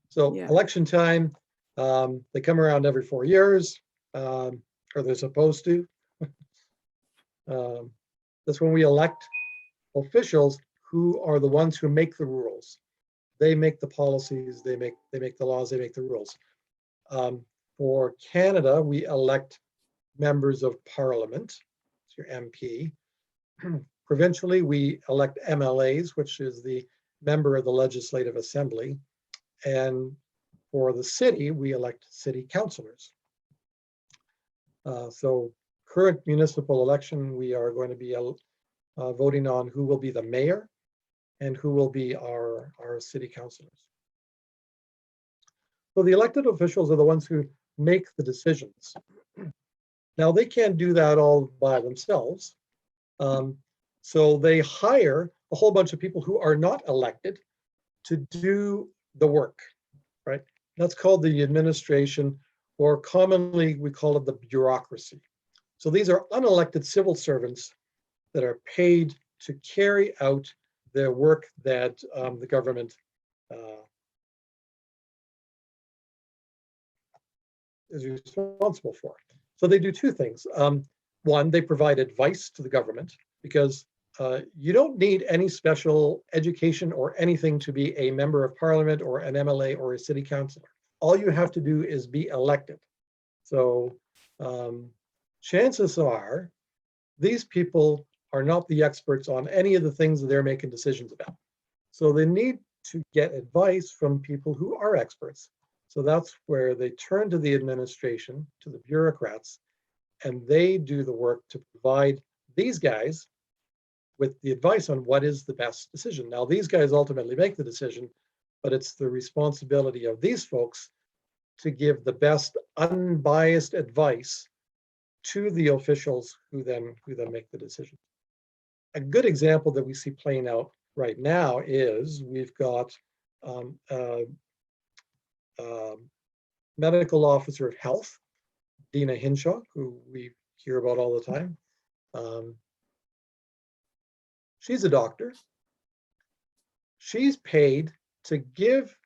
So Yeah. election time, they come around every 4 years, or they're supposed to. That's when we elect officials who are the ones who make the rules. They make the policies, they make the laws, they make the rules. For Canada, we elect members of parliament, it's your MP. Provincially, we elect MLAs, which is the member of the Legislative Assembly. And for the city, we elect city councilors. So current municipal election, we are going to be voting on who will be the mayor and who will be our city councilors. So the elected officials are the ones who make the decisions. Now they can't do that all by themselves. So they hire a whole bunch of people who are not elected to do the work, right? That's called the administration, or commonly we call it the bureaucracy. So these are unelected civil servants that are paid to carry out the work that the government is responsible for. So they do two things. One, they provide advice to the government, because you don't need any special education or anything to be a member of parliament or an MLA or a city councilor. All you have to do is be elected. So chances are these people are not the experts on any of the things that they're making decisions about. So they need to get advice from people who are experts. So that's where they turn to the administration, to the bureaucrats, and they do the work to provide these guys with the advice on what is the best decision. Now, these guys ultimately make the decision, but it's the responsibility of these folks to give the best unbiased advice to the officials who then make the decision. A good example that we see playing out right now is we've got medical officer of health, Dina Hinshaw, who we hear about all the time. She's a doctor. She's paid to give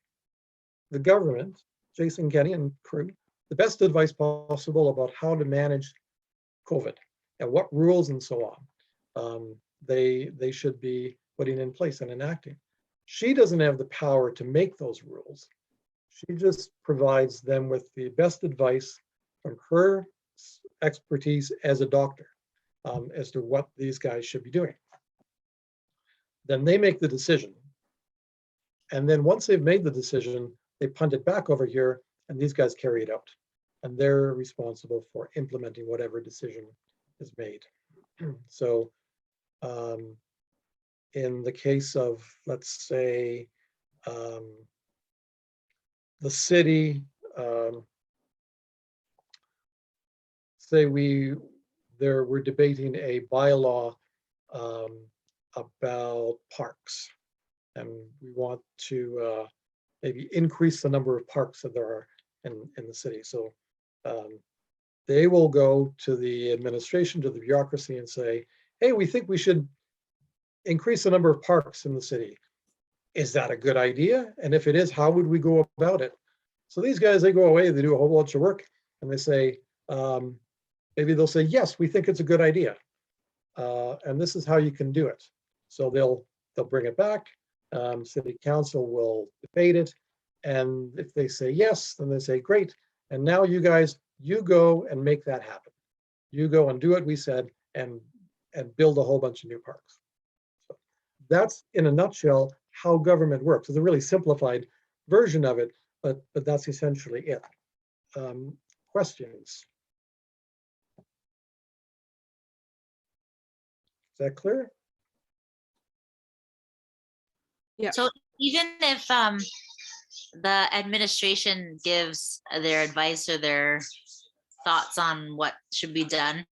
the government, Jason Kenney and crew, the best advice possible about how to manage COVID and what rules and so on they should be putting in place and enacting. She doesn't have the power to make those rules. She just provides them with the best advice from her expertise as a doctor as to what these guys should be doing. Then they make the decision. And then once they've made the decision, they punt it back over here and these guys carry it out. And they're responsible for implementing whatever decision is made. So in the case of, let's say, the city, say we're debating a bylaw about parks, and we want to maybe increase the number of parks that there are in the city. So they will go to the administration, to the bureaucracy and say, hey, we think we should increase the number of parks in the city. Is that a good idea? And if it is, how would we go about it? So these guys, they go away, they do a whole bunch of work and they say, maybe they'll say, yes, we think it's a good idea. And this is how you can do it. So they'll bring it back. City council will debate it. And if they say yes, then they say, great. And now you guys, you go and make that happen. You go and do what we said and build a whole bunch of new parks. So that's in a nutshell how government works. It's a really simplified version of it, but that's essentially it. Questions? Is that clear? Yeah. So even if the administration gives their advice or their thoughts on what should be done,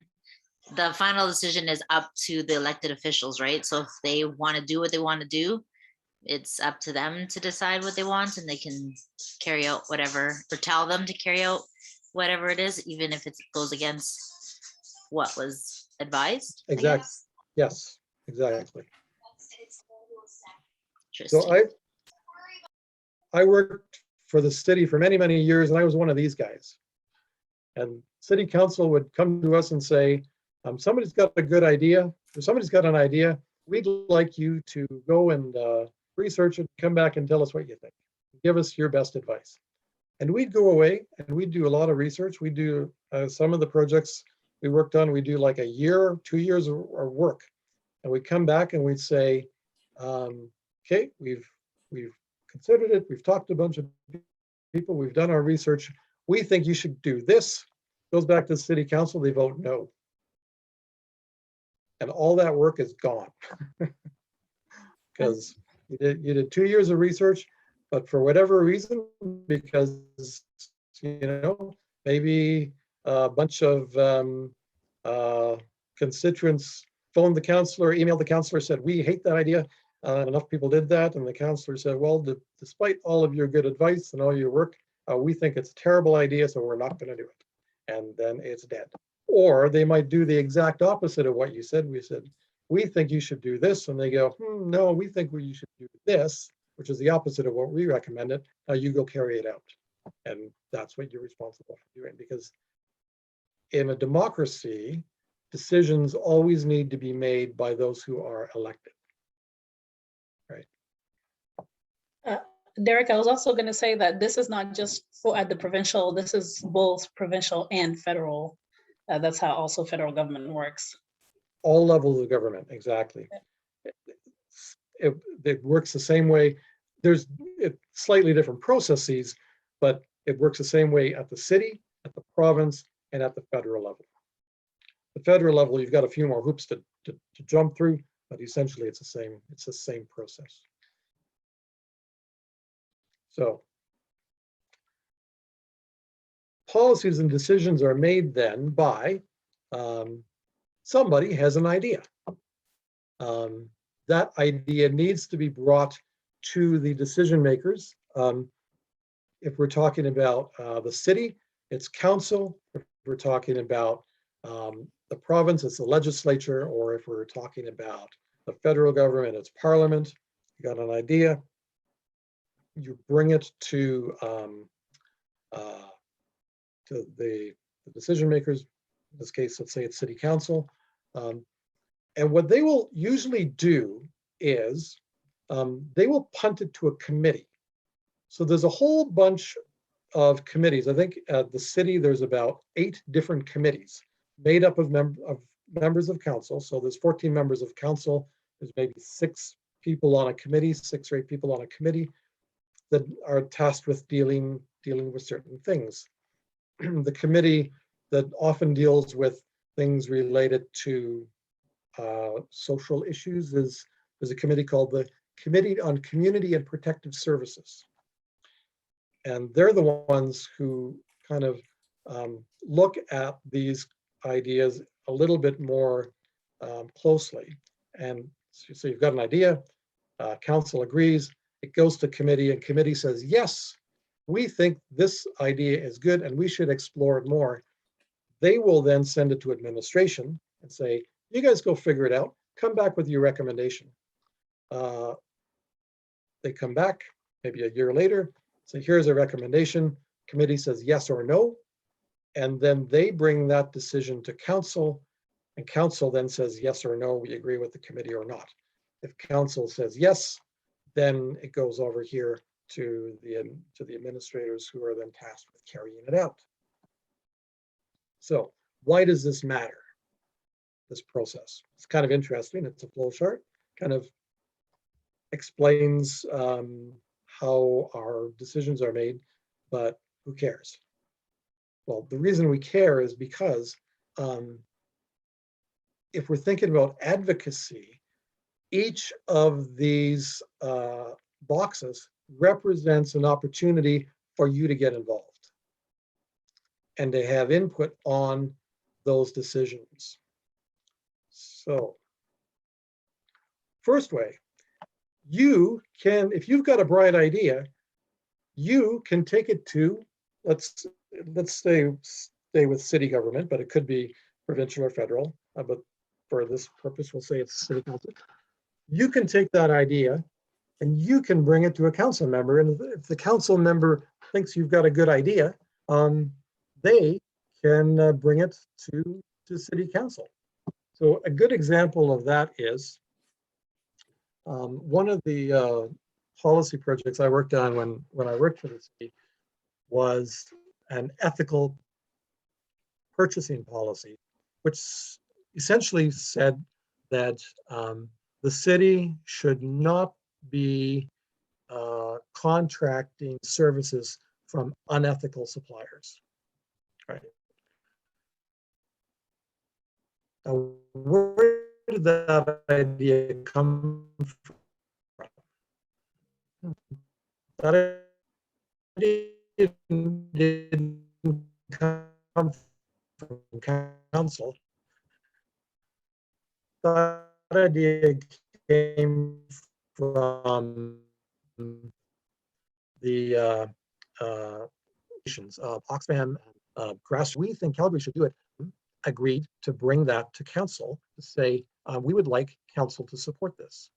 the final decision is up to the elected officials, right? So if they want to do what they want to do, it's up to them to decide what they want, and they can carry out whatever, or tell them to carry out whatever it is, even if it goes against what was advised. Exactly. Yes, exactly. So Interesting. I worked for the city for many, many years, and I was one of these guys. And city council would come to us and say, somebody's got a good idea, or somebody's got an idea. We'd like you to go and research it, come back and tell us what you think. Give us your best advice. And we'd go away and we'd do a lot of research. We do some of the projects we worked on, we do like a year, 2 years of work. And we'd come back and we'd say, okay, we've considered it. We've talked to a bunch of people. We've done our research. We think you should do this. Goes back to the city council, they vote no. And all that work is gone. Because you did 2 years of research, but for whatever reason, because, maybe a bunch of constituents phoned the councillor, emailed the councillor, said, we hate that idea. Enough people did that. And the councillor said, well, despite all of your good advice and all your work, we think it's a terrible idea, so we're not going to do it. And then it's dead. Or they might do the exact opposite of what you said. We said, we think you should do this. And they go, no, we think you should do this, which is the opposite of what we recommended. Now you go carry it out. And that's what you're responsible for doing. Because in a democracy, decisions always need to be made by those who are elected. Right. Derek, I was also going to say that this is not just for at the provincial, this is both provincial and federal. That's how also federal government works. All levels of government, exactly. It works the same way. There's slightly different processes, but it works the same way at the city, at the province, and at the federal level. The federal level, you've got a few more hoops to jump through, but essentially it's the same process. So policies and decisions are made then by somebody has an idea. That idea needs to be brought to the decision makers. If we're talking about the city, it's council. If we're talking about the province, it's the legislature. Or if we're talking about the federal government, it's parliament. You got an idea, you bring it to the decision makers. In this case, let's say it's city council. And what they will usually do is they will punt it to a committee. So there's a whole bunch of committees. I think at the city, there's about 8 different committees made up of members of council. So there's 14 members of council. There's maybe 6 people on a committee, 6 or 8 people on a committee that are tasked with dealing with certain things. The committee that often deals with things related to social issues is a committee called the Committee on Community and Protective Services. And they're the ones who kind of look at these ideas a little bit more closely. And so you've got an idea, council agrees, it goes to committee, and committee says, yes, we think this idea is good and we should explore it more. They will then send it to administration and say, you guys go figure it out, come back with your recommendation. They come back maybe a year later, say, here's a recommendation. Committee says yes or no. And then they bring that decision to council, and council then says yes or no, we agree with the committee or not. If council says yes, then it goes over here to the administrators, who are then tasked with carrying it out. So why does this matter, this process? It's kind of interesting. It's a flow chart, kind of explains how our decisions are made, but who cares? Well, the reason we care is because if we're thinking about advocacy, each of these boxes represents an opportunity for you to get involved and to have input on those decisions. So, first way, you can, if you've got a bright idea, you can take it to, let's stay with city government, but it could be provincial or federal, but for this purpose, we'll say it's city council. You can take that idea and you can bring it to a council member. And if the council member thinks you've got a good idea, they can bring it to city council. So a good example of that is one of the policy projects I worked on when I worked for the city was an ethical purchasing policy, which essentially said that the city should not be contracting services from unethical suppliers. Right. Now, where did that idea come from? That idea didn't come from council. That idea came from the Oxfam, Grass. We think Calgary should do it. Agreed to bring that to council to say we would like council to support this.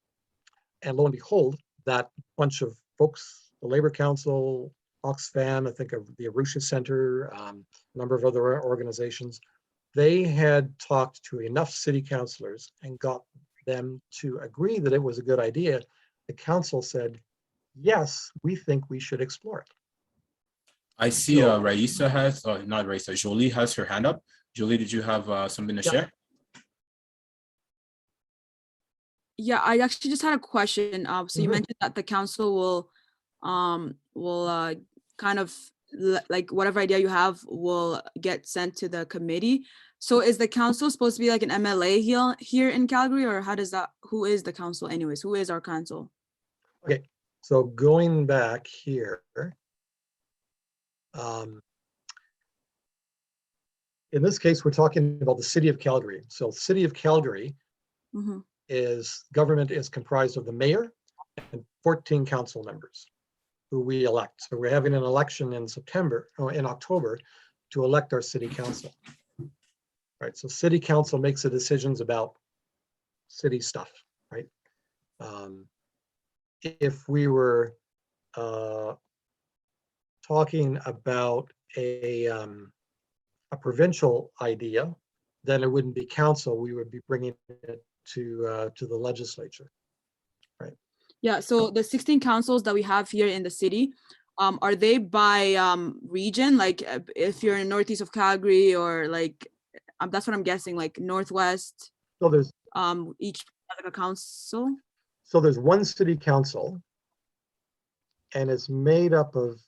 And lo and behold, that bunch of folks, the Labor Council, Oxfam, I think of the Arusha Center, a number of other organizations, they had talked to enough city councilors and got them to agree that it was a good idea. The council said, yes, we think we should explore it. I see Raisa has, not Raisa, Jolie has her hand up. Jolie, did you have something to share? Yeah, I actually just had a question. So you mentioned that the council will kind of like whatever idea you have will get sent to the committee. So is the council supposed to be like an MLA here in Calgary, or how does that, who is the council anyways? Who is our council? Okay, so going back here, in this case, we're talking about the city of Calgary. So city of Calgary is government is comprised of the mayor and 14 council members who we elect. So we're having an election in October to elect our city council. Right, so city council makes the decisions about city stuff, right? If we were talking about a provincial idea, then it wouldn't be council. We would be bringing it to the legislature, right? Yeah. So the 16 councils that we have here in the city, are they by region? Like if you're in northeast of Calgary, or like that's what I'm guessing, like northwest. So there's each like a council. So there's one city council, and it's made up of.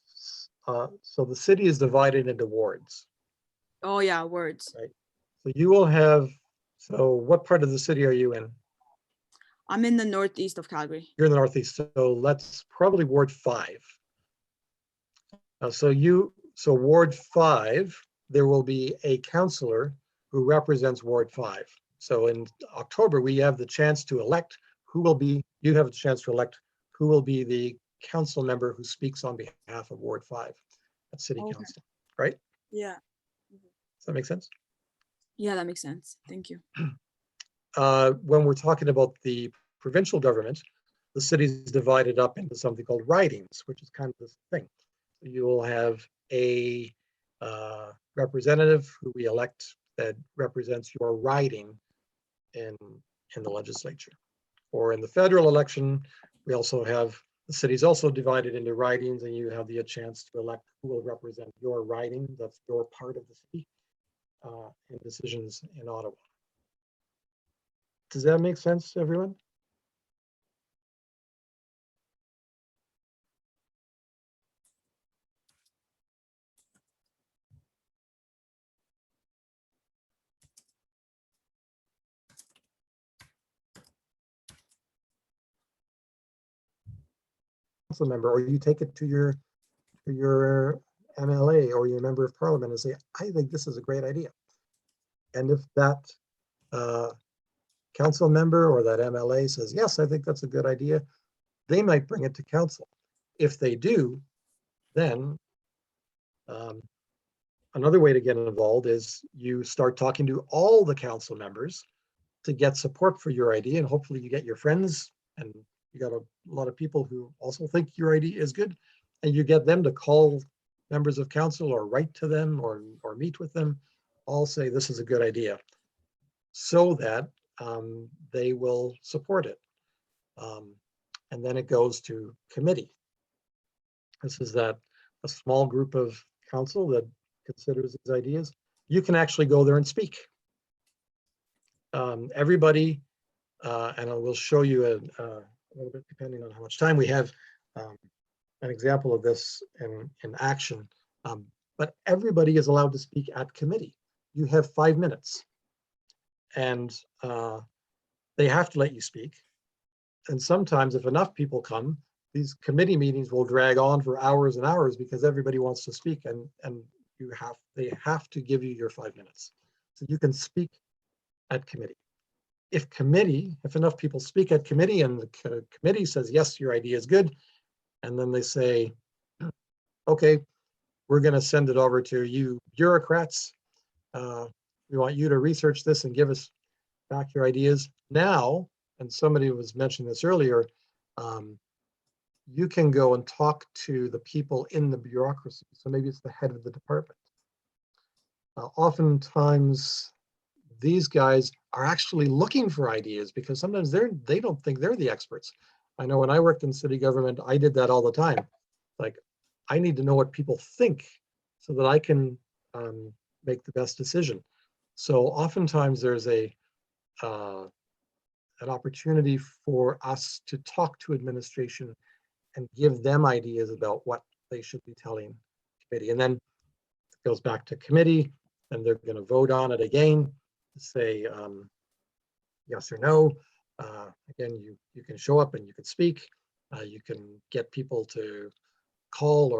So the city is divided into wards. Oh yeah, wards. Right. So you will have. So what part of the city are you in? I'm in the northeast of Calgary. You're in the northeast, so that's probably Ward 5. So Ward 5, there will be a councillor who represents Ward 5. So in October, we have the chance to elect who will be, you have a chance to elect who will be the council member who speaks on behalf of Ward 5 at City Council, right? Yeah. Does that make sense? Yeah, that makes sense. Thank you. When we're talking about the provincial government, the city is divided up into something called ridings, which is kind of this thing. You will have a representative who we elect that represents your riding in the legislature. Or in the federal election, we also have, the city's also divided into ridings, and you have the chance to elect who will represent your riding, that's your part of the city, in decisions in Ottawa. Does that make sense to everyone? council member, or you take it to your MLA or your member of parliament and say, I think this is a great idea. And if that council member or that MLA says, yes, I think that's a good idea, they might bring it to council. If they do, then another way to get involved is you start talking to all the council members to get support for your idea, and hopefully you get your friends, and you got a lot of people who also think your idea is good, and you get them to call members of council or write to them or meet with them, all say this is a good idea, so that they will support it. And then it goes to committee. This is that a small group of council that considers these ideas. You can actually go there and speak. Everybody, and I will show you a little bit, depending on how much time we have, an example of this in action. But everybody is allowed to speak at committee. You have 5 minutes, and they have to let you speak. And sometimes if enough people come, these committee meetings will drag on for hours and hours because everybody wants to speak, and they have to give you your 5 minutes. So you can speak at committee. If enough people speak at committee and the committee says, yes, your idea is good, and then they say, okay, we're going to send it over to you bureaucrats. We want you to research this and give us back your ideas. Now, and somebody was mentioning this earlier, you can go and talk to the people in the bureaucracy. So maybe it's the head of the department. Oftentimes, these guys are actually looking for ideas because sometimes they don't think they're the experts. I know when I worked in city government, I did that all the time. Like, I need to know what people think so that I can make the best decision. So oftentimes there's an opportunity for us to talk to administration and give them ideas about what they should be telling committee. And then it goes back to committee, and they're going to vote on it again to say yes or no. Again, you can show up and you can speak. You can get people to call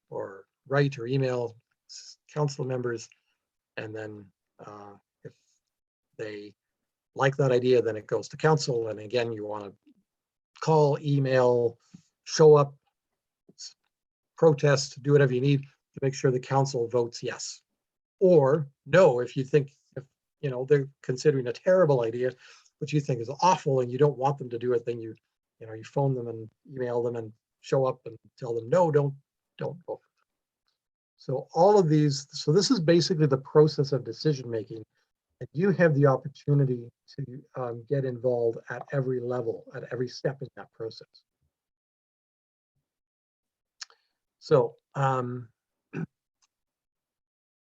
or write or email council members, and then if they like that idea, then it goes to council. And again, you want to call, email, show up, protest, do whatever you need to make sure the council votes yes or no. If you think, they're considering a terrible idea, which you think is awful and you don't want them to do it, then you phone them and email them and show up and tell them, no, don't vote for them. So all of these, so this is basically the process of decision making. And you have the opportunity to get involved at every level, at every step in that process. So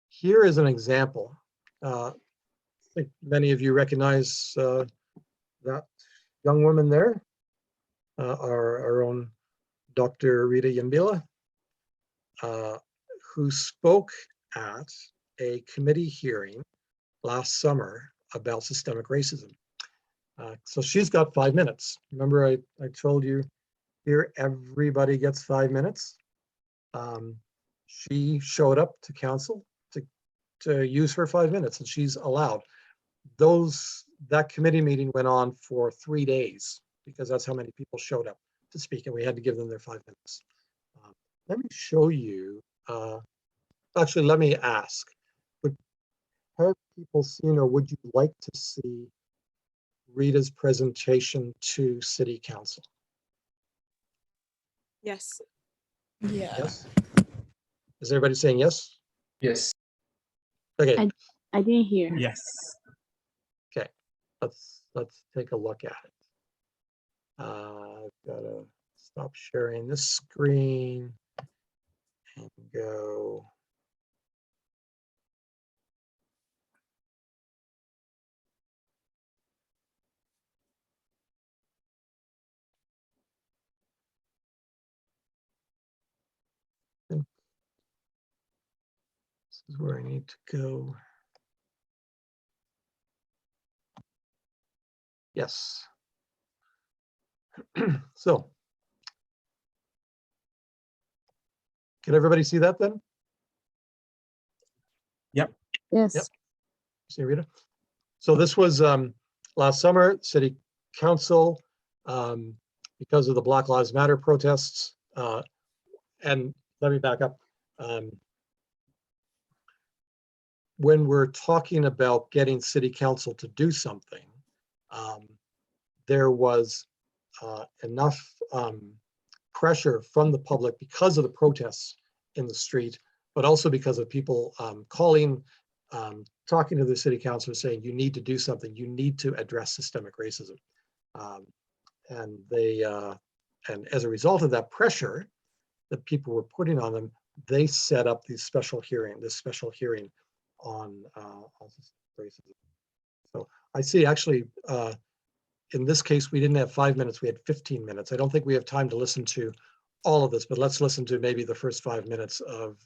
here is an example. I think many of you recognize that young woman there, our own Dr. Rita Yambila, who spoke at a committee hearing last summer about systemic racism. So she's got 5 minutes. Remember I told you here everybody gets 5 minutes. She showed up to council to use her 5 minutes, and she's allowed. That committee meeting went on for 3 days because that's how many people showed up to speak, and we had to give them their 5 minutes. Let me show you, actually let me ask, have people seen or would you like to see Rita's presentation to City Council? Yes. Yeah. Yes. Is everybody saying yes? Yes. Okay. I didn't hear. Yes. Okay. Let's take a look at it. I've got to stop sharing this screen and go. This is where I need to go. Yes. So Can everybody see that then? Yep. Yes. Yep. See, Rita? So this was last summer, City Council, because of the Black Lives Matter protests. And let me back up. When we're talking about getting City Council to do something, there was enough pressure from the public because of the protests in the street, but also because of people calling, talking to the City Council saying, you need to do something, you need to address systemic racism. And they, and as a result of that pressure that people were putting on them, they set up this special hearing on racism. So I see actually, in this case, we didn't have 5 minutes, we had 15 minutes. I don't think we have time to listen to all of this, but let's listen to maybe the first 5 minutes of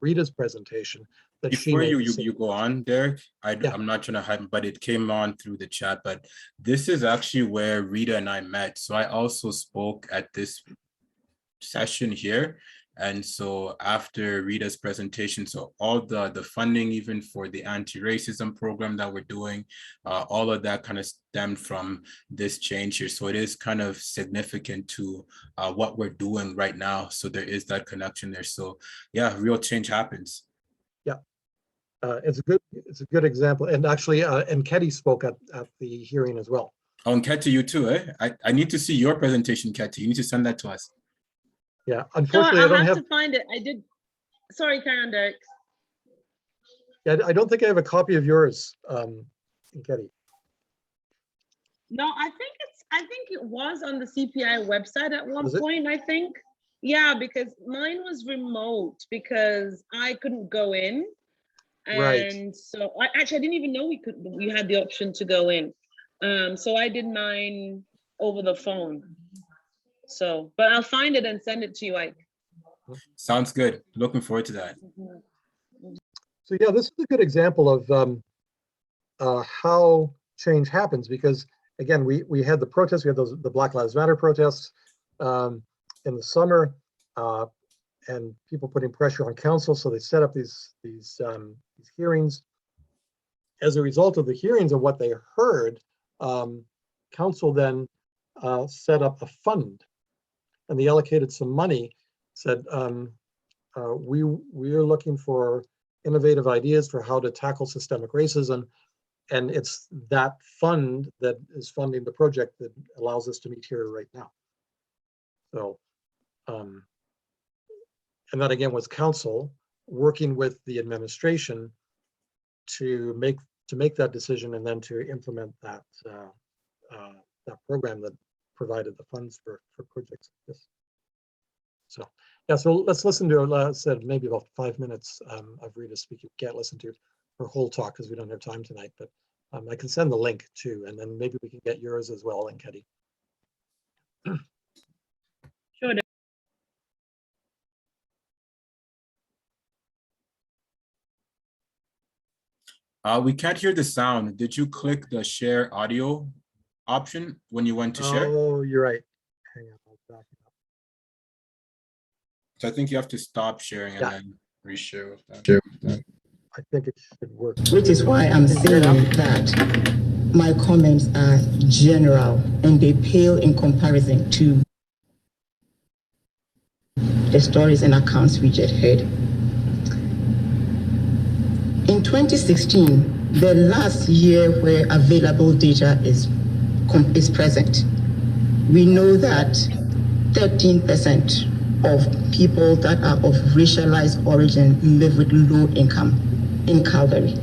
Rita's presentation. That Before she you go on, Derek, I'm not trying to hide, but it came on through the chat, but this is actually where Rita and I met. So I also spoke at this session here. And so after Rita's presentation, so all the funding, even for the anti-racism program that we're doing, all of that kind of stemmed from this change here. So it is kind of significant to what we're doing right now. So there is that connection there. So yeah, real change happens. Yeah, it's a good example. And actually, and Ketty spoke at the hearing as well. Oh, and Ketty, you too, eh? I need to see your presentation, Ketty. You need to send that to us. Yeah, unfortunately, I don't have to find it. I did. Sorry, Karen, Derek. Yeah, I don't think I have a copy of yours, Ketty. No, I think it was on the CPI website at one point, I think. Yeah, because mine was remote because I couldn't go in. And right. So I didn't even know we had the option to go in. So I did mine over the phone. So, but I'll find it and send it to you, Ike. Sounds good. Looking forward to that. So yeah, this is a good example of how change happens, because again, we had the protests, we had the Black Lives Matter protests in the summer, and people putting pressure on council, so they set up these hearings. As a result of the hearings and what they heard, council then set up a fund, and they allocated some money, said, we are looking for innovative ideas for how to tackle systemic racism. And it's that fund that is funding the project that allows us to meet here right now. So, and that again was council working with the administration to make that decision and then to implement that that program that provided the funds for projects like this. So yeah, so let's listen to said maybe about 5 minutes of Rita speaking. We can't listen to her whole talk because we don't have time tonight, but I can send the link too, and then maybe we can get yours as well, and Ketty. Sure. We can't hear the sound. Did you click the share audio option when you went to share? Oh, you're right. Hang on, I'll back it up. So I think you have to stop sharing and Yeah. then reshare with that. I think it should work. Which is why I'm saying that my comments are general and they pale in comparison to the stories and accounts we just heard. In 2016, the last year where available data is present, we know that 13% of people that are of racialized origin live with low income in Calgary.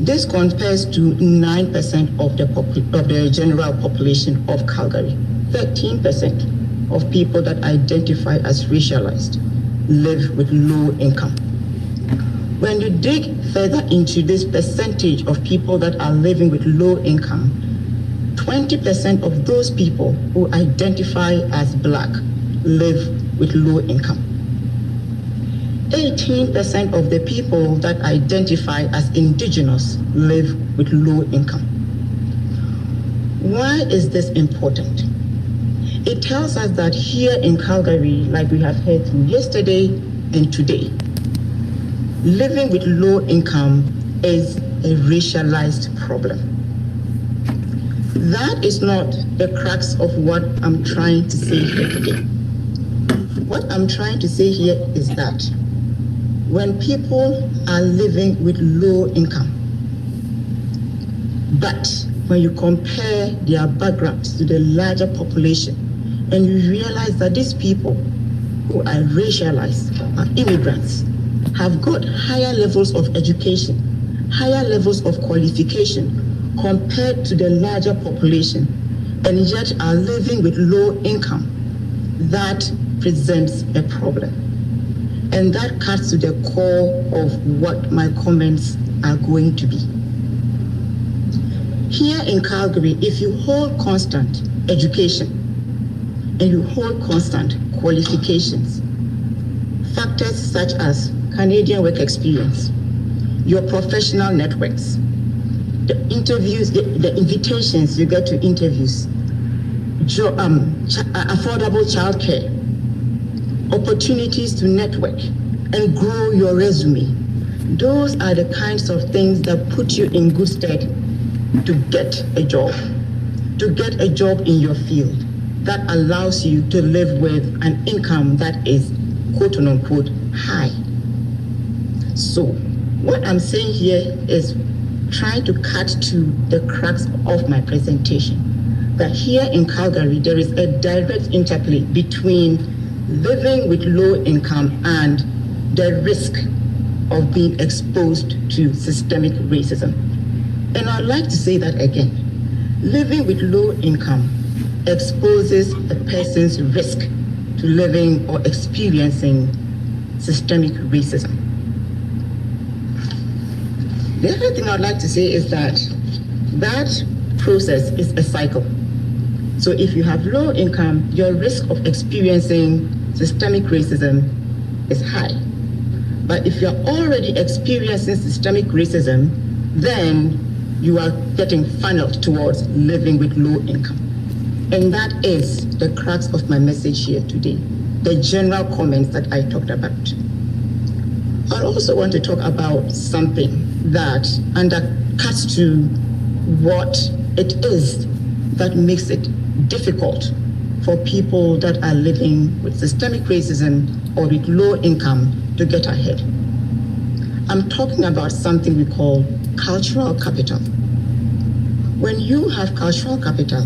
This compares to 9% of the general population of Calgary. 13% of people that identify as racialized live with low income. When you dig further into this percentage of people that are living with low income, 20% of those people who identify as Black live with low income. 18% of the people that identify as Indigenous live with low income. Why is this important? It tells us that here in Calgary, like we have heard through yesterday and today, living with low income is a racialized problem. That is not the crux of what I'm trying to say here today. What I'm trying to say here is that when people are living with low income, but when you compare their backgrounds to the larger population, and you realize that these people who are racialized, are immigrants, have got higher levels of education, higher levels of qualification compared to the larger population, and yet are living with low income, that presents a problem. And that cuts to the core of what my comments are going to be. Here in Calgary, if you hold constant education and you hold constant qualifications, factors such as Canadian work experience, your professional networks, the interviews, the invitations you get to interviews, affordable childcare, opportunities to network and grow your resume. Those are the kinds of things that put you in good stead to get a job in your field that allows you to live with an income that is quote unquote high. So what I'm saying here is trying to cut to the crux of my presentation, that here in Calgary there is a direct interplay between living with low income and the risk of being exposed to systemic racism. And I'd like to say that again. Living with low income exposes a person's risk to living or experiencing systemic racism. The other thing I'd like to say is that that process is a cycle. So if you have low income, your risk of experiencing systemic racism is high. But if you're already experiencing systemic racism, then you are getting funneled towards living with low income. And that is the crux of my message here today, the general comments that I talked about. I also want to talk about something that undercuts to what it is that makes it difficult for people that are living with systemic racism or with low income to get ahead. I'm talking about something we call cultural capital. When you have cultural capital,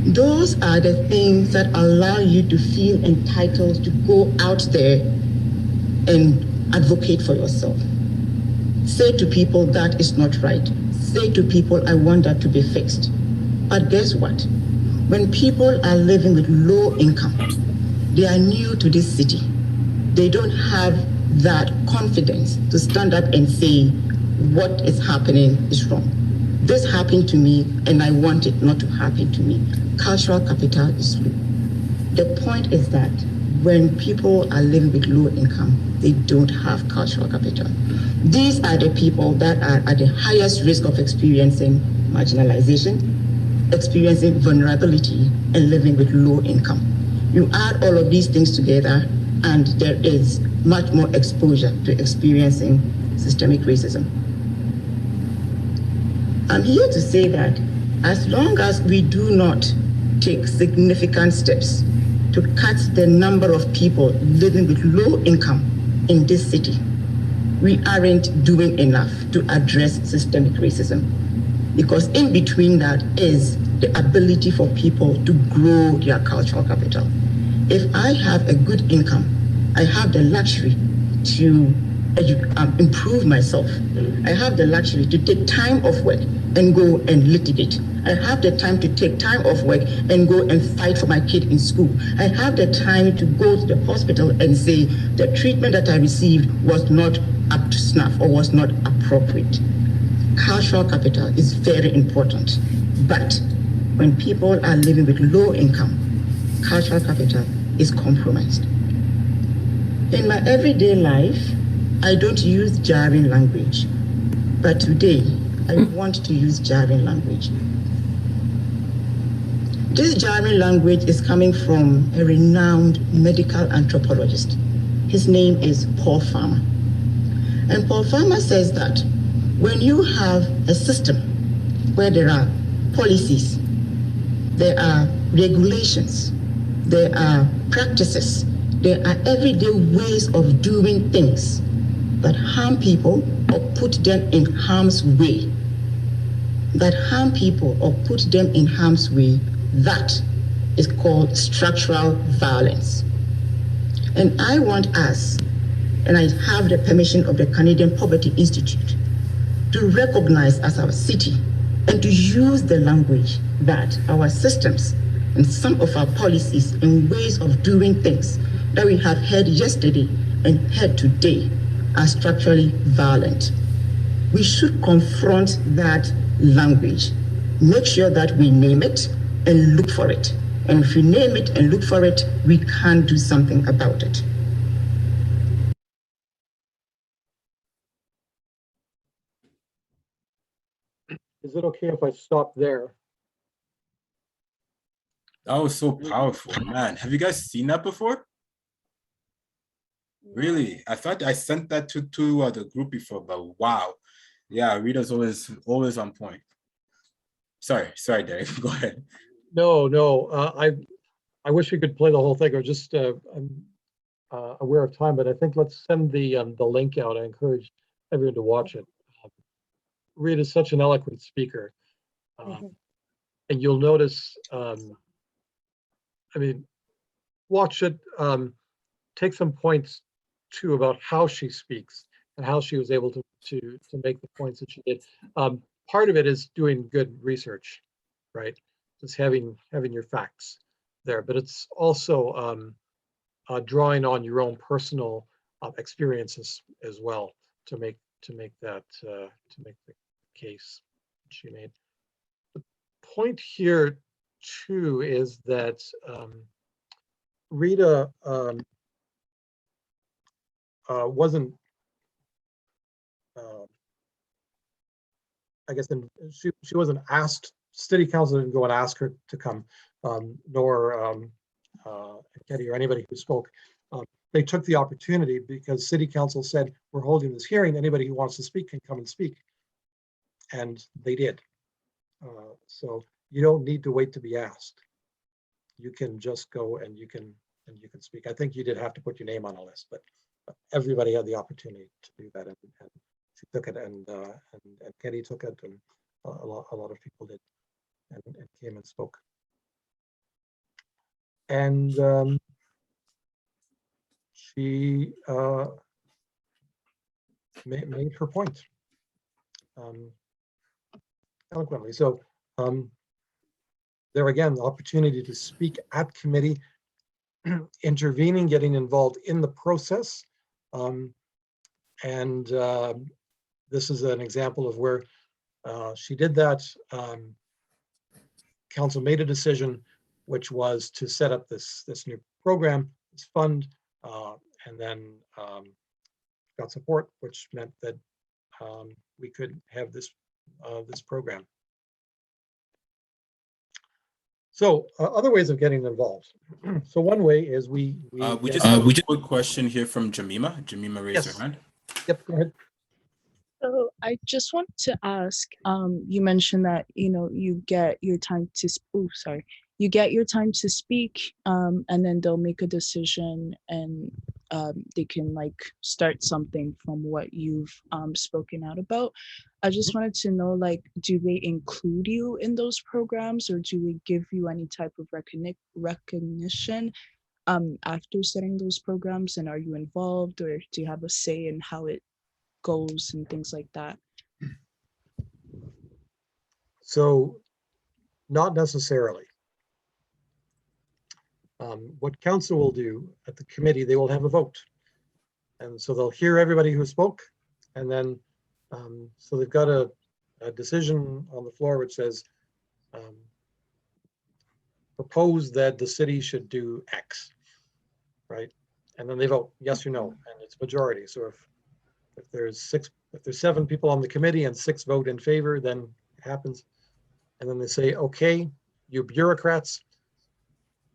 those are the things that allow you to feel entitled to go out there and advocate for yourself. Say to people that is not right. Say to people, I want that to be fixed. But guess what? When people are living with low income, they are new to this city. They don't have that confidence to stand up and say, what is happening is wrong. This happened to me and I want it not to happen to me. Cultural capital is low. The point is that when people are living with low income, they don't have cultural capital. These are the people that are at the highest risk of experiencing marginalization, experiencing vulnerability, and living with low income. You add all of these things together and there is much more exposure to experiencing systemic racism. I'm here to say that as long as we do not take significant steps to cut the number of people living with low income in this city, we aren't doing enough to address systemic racism. Because in between that is the ability for people to grow their cultural capital. If I have a good income, I have the luxury to improve myself. I have the luxury to take time off work and go and litigate. I have the time to take time off work and go and fight for my kid in school. I have the time to go to the hospital and say the treatment that I received was not up to snuff or was not appropriate. Cultural capital is very important, but when people are living with low income, cultural capital is compromised. In my everyday life, I don't use jarring language, but today I want to use jarring language. This jarring language is coming from a renowned medical anthropologist. His name is Paul Farmer. And Paul Farmer says that when you have a system where there are policies, there are regulations, there are practices, there are everyday ways of doing things that harm people or put them in harm's way, that is called structural violence. And I want us, and I have the permission of the Canadian Poverty Institute, to recognize as our city and to use the language that our systems and some of our policies and ways of doing things that we have heard yesterday and heard today are structurally violent. We should confront that language, make sure that we name it and look for it. And if we name it and look for it, we can do something about it. Is it okay if I stop there? That was so powerful, man. Have you guys seen that before? Really? I thought I sent that to the group before, but wow. Yeah, Rita's always on point. Sorry, Derek, go ahead. No, I wish we could play the whole thing, or just I'm aware of time, but I think let's send the link out. I encourage everyone to watch it. Rita's such an eloquent speaker, and you'll notice. I mean, watch it. Take some points too about how she speaks and how she was able to make the points that she did. Part of it is doing good research, right? Just having your facts there, but it's also drawing on your own personal experiences as well to make the case she made. The point here too is that Rita wasn't, I guess, she wasn't asked. City Council didn't go and ask her to come, nor Ketty or anybody who spoke. They took the opportunity because City Council said, we're holding this hearing. Anybody who wants to speak can come and speak. And they did. So you don't need to wait to be asked. You can just go and you can speak. I think you did have to put your name on a list, but everybody had the opportunity to do that, and she took it, and Ketty took it, and a lot of people did, and came and spoke. And she made her point eloquently. So there again, the opportunity to speak at committee, intervening, getting involved in the process. And this is an example of where she did that. Council made a decision, which was to set up this new program, this fund, and then got support, which meant that we could have this program. So other ways of getting involved. So one way is we just have a quick question here from Jemima. Jemima raised her hand. Yep, go ahead. So I just want to ask, you mentioned that, you get your time to, you get your time to speak, and then they'll make a decision, and they can start something from what you've spoken out about. I just wanted to know, do they include you in those programs, or do they give you any type of recognition after setting those programs? And are you involved, or do you have a say in how it goes and things like that? So not necessarily. What council will do at the committee, they will have a vote. And so they'll hear everybody who spoke, and then so they've got a decision on the floor which says propose that the city should do X, right? And then they vote yes or no, and it's majority. So if there's 7 people on the committee and 6 vote in favor, then it happens. And then they say, okay, You bureaucrats,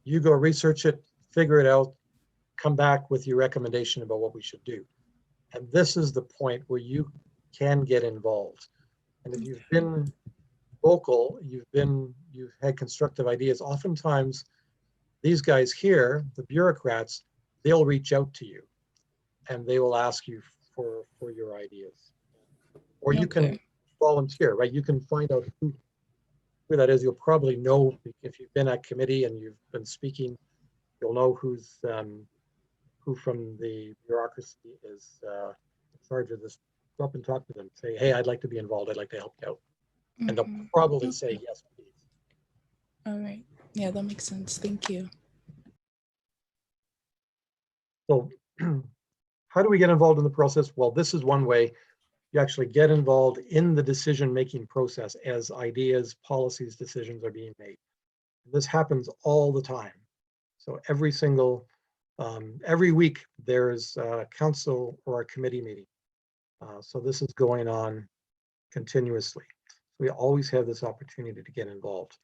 you go research it, figure it out, come back with your recommendation about what we should do. And this is the point where you can get involved. And if you've been vocal, you've had constructive ideas, oftentimes these guys here, the bureaucrats, they'll reach out to you and they will ask you for your ideas. Or you can volunteer, right? You can find out who that is. You'll probably know if you've been at committee and you've been speaking, you'll know who from the bureaucracy is in charge of this. Go up and talk to them. Say, hey, I'd like to be involved. I'd like to help you out. And they'll probably say, yes, please. All right. Yeah, that makes sense. Thank you. So how do we get involved in the process? Well, this is one way. You actually get involved in the decision-making process as ideas, policies, decisions are being made. This happens all the time. So every week there's a council or a committee meeting. So this is going on continuously. We always have this opportunity to get involved.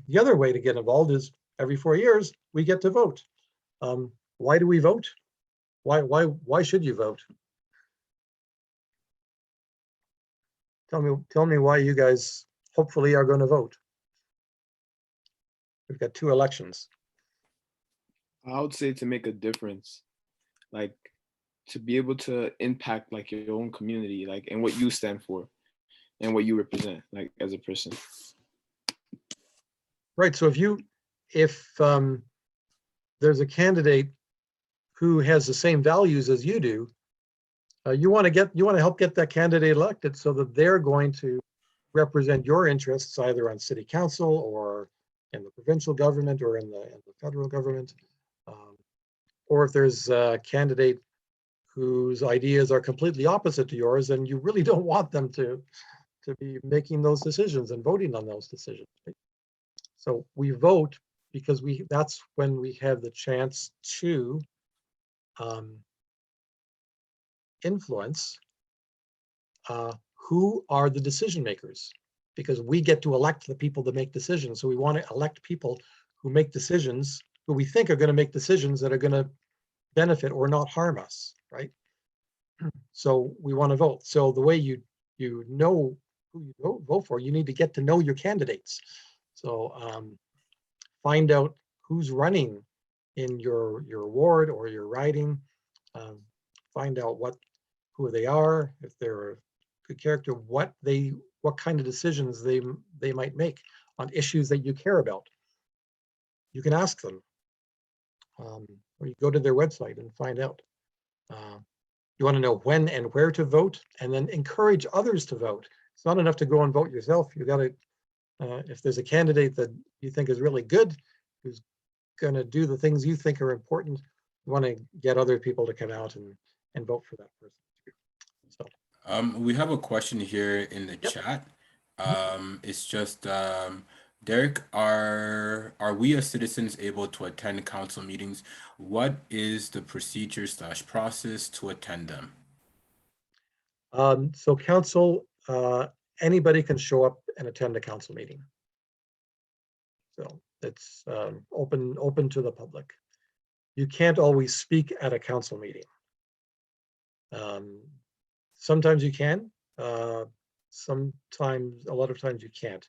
The other way to get involved is every 4 years we get to vote. Why do we vote? Why should you vote? Tell me why you guys hopefully are going to vote. We've got 2 elections. I would say to make a difference, like to be able to impact like your own community, like and what you stand for and what you represent, like as a person. Right. So if there's a candidate who has the same values as you do, you want to help get that candidate elected so that they're going to represent your interests either on city council or in the provincial government or in the federal government. Or if there's a candidate whose ideas are completely opposite to yours, and you really don't want them to be making those decisions and voting on those decisions. Right? So we vote because that's when we have the chance to influence who are the decision makers, because we get to elect the people that make decisions. So we want to elect people who make decisions, who we think are going to make decisions that are going to benefit or not harm us, right? So we want to vote. So the way you know who you vote for, you need to get to know your candidates. So find out who's running in your ward or your riding. Find out who they are, if they're a good character, what kind of decisions they might make on issues that you care about. You can ask them, or you go to their website and find out. You want to know when and where to vote, and then encourage others to vote. It's not enough to go and vote yourself. You got to, if there's a candidate that you think is really good, who's going to do the things you think are important, you want to get other people to come out and vote for that person. So we have a question here in the chat. It's just Derek, are we as citizens able to attend council meetings? What is the procedure / process to attend them? So council, anybody can show up and attend a council meeting. So it's open to the public. You can't always speak at a council meeting. Sometimes you can, sometimes, a lot of times you can't.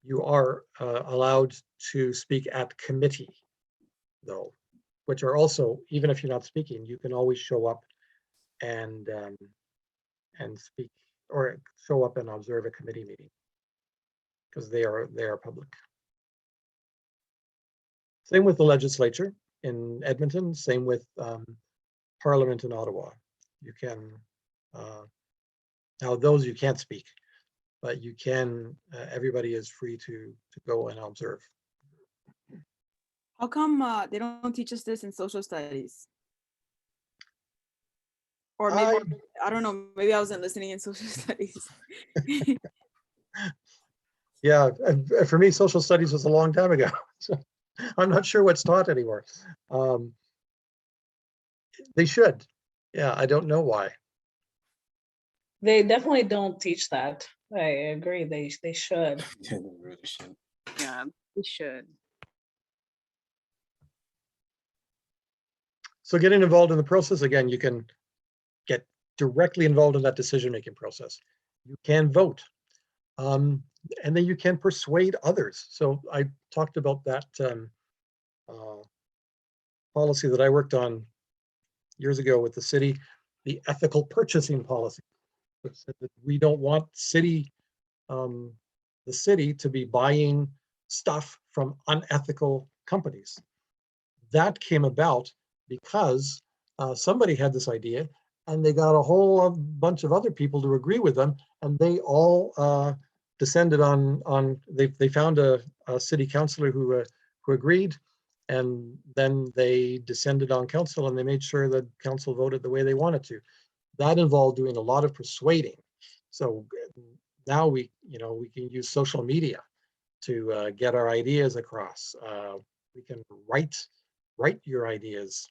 You are allowed to speak at committee, though, which are also, even if you're not speaking, you can always show up and speak, or show up and observe a committee meeting, because they are public. Same with the legislature in Edmonton, same with Parliament in Ottawa. You can, now those you can't speak, but you can, everybody is free to go and observe. How come they don't teach us this in social studies? Or maybe, I don't know, maybe I wasn't listening in social studies. Yeah, for me, social studies was a long time ago. So I'm not sure what's taught anymore. They should. Yeah, I don't know why. They definitely don't teach that. I agree. They should. Yeah, they really should. Yeah, we should. So getting involved in the process, again, you can get directly involved in that decision-making process. You can vote. And then you can persuade others. So I talked about that policy that I worked on years ago with the city, the ethical purchasing policy, which said that we don't want the city to be buying stuff from unethical companies. That came about because somebody had this idea and they got a whole bunch of other people to agree with them, and they all descended on they found a city councillor who agreed, and then they descended on council and they made sure that council voted the way they wanted to. That involved doing a lot of persuading. So now we can use social media to get our ideas across. We can write your ideas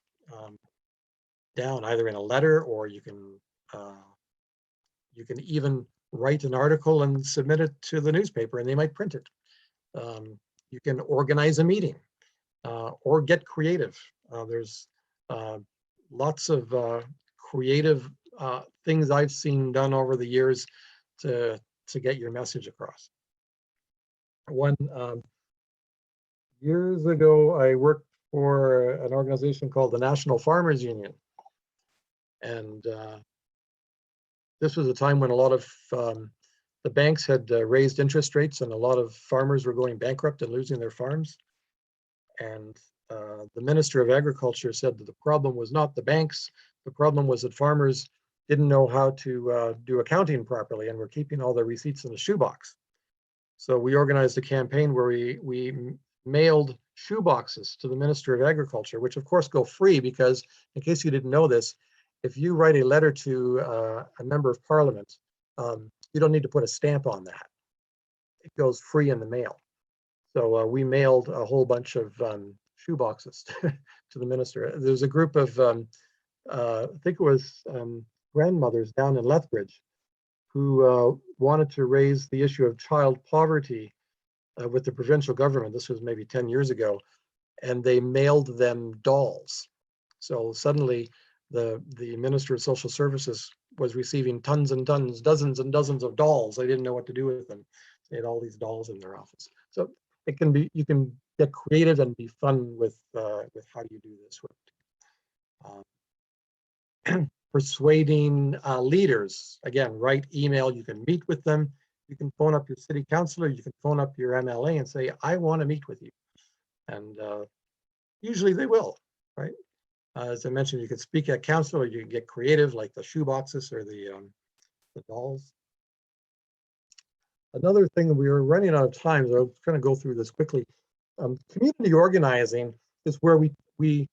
down either in a letter, or you can even write an article and submit it to the newspaper and they might print it. You can organize a meeting or get creative. There's lots of creative things I've seen done over the years to get your message across. Years ago, I worked for an organization called the National Farmers Union. And this was a time when a lot of the banks had raised interest rates and a lot of farmers were going bankrupt and losing their farms. And the Minister of Agriculture said that the problem was not the banks. The problem was that farmers didn't know how to do accounting properly and were keeping all their receipts in a shoebox. So we organized a campaign where we mailed shoeboxes to the Minister of Agriculture, which of course go free, because in case you didn't know this, if you write a letter to a member of parliament, you don't need to put a stamp on that. It goes free in the mail. So we mailed a whole bunch of shoeboxes to the minister. There's a group of, I think it was grandmothers down in Lethbridge who wanted to raise the issue of child poverty with the provincial government. This was maybe 10 years ago, and they mailed them dolls. So suddenly the Minister of Social Services was receiving tons and tons, dozens and dozens of dolls. They didn't know what to do with them. They had all these dolls in their office. So it can be, you can get creative and be fun with how you do this work. Persuading leaders, again, write email, you can meet with them, you can phone up your city councillor, you can phone up your MLA and say, I want to meet with you. And usually they will, right? As I mentioned, you can speak at council, or you can get creative like the shoeboxes or the dolls. Another thing, we are running out of time, so I'm going to go through this quickly. Community organizing is where we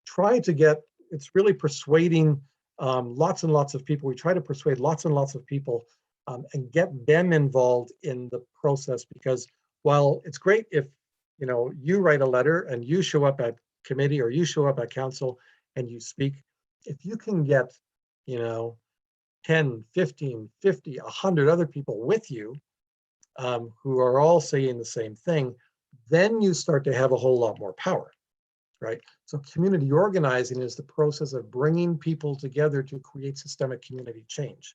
try to get, it's really persuading lots and lots of people. We try to persuade lots and lots of people and get them involved in the process, because while it's great if you write a letter and you show up at committee or you show up at council and you speak, if you can get 10, 15, 50, 100 other people with you who are all saying the same thing, then you start to have a whole lot more power, right? So community organizing is the process of bringing people together to create systemic community change,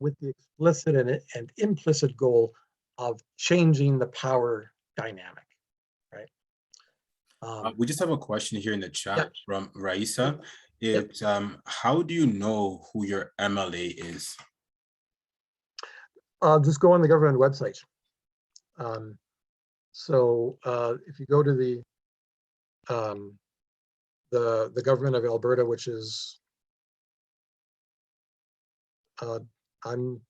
with the explicit and implicit goal of changing the power dynamic, right? We just have a question here in the chat. Yeah. From Raisa. It's how do you know who your MLA is? Just go on the government website. So if you go to the government of Alberta, which is I'm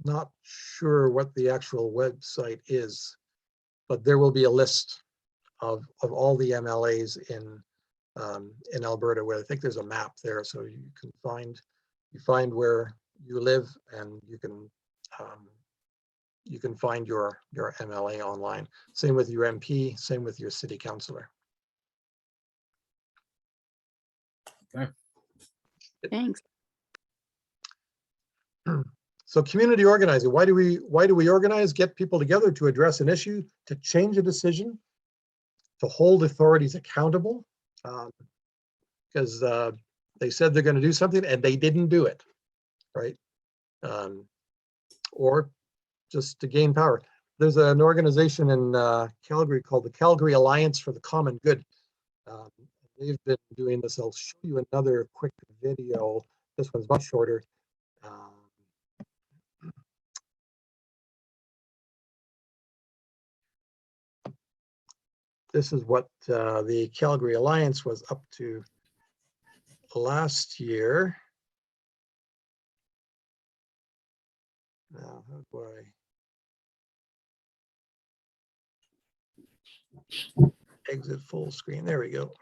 not sure what the actual website is, but there will be a list of all the MLAs in Alberta, where I think there's a map there, so you can find where you live, and you can find your MLA online. Same with your MP, same with your city councillor. Okay. Thanks. So community organizing, why do we organize? Get people together to address an issue, to change a decision, to hold authorities accountable, because they said they're going to do something and they didn't do it, right? Or just to gain power. There's an organization in Calgary called the Calgary Alliance for the Common Good. They've been doing this. I'll show you another quick video. This one's much shorter. This is what the Calgary Alliance was up to last year. Now, how do I exit full screen? There we go.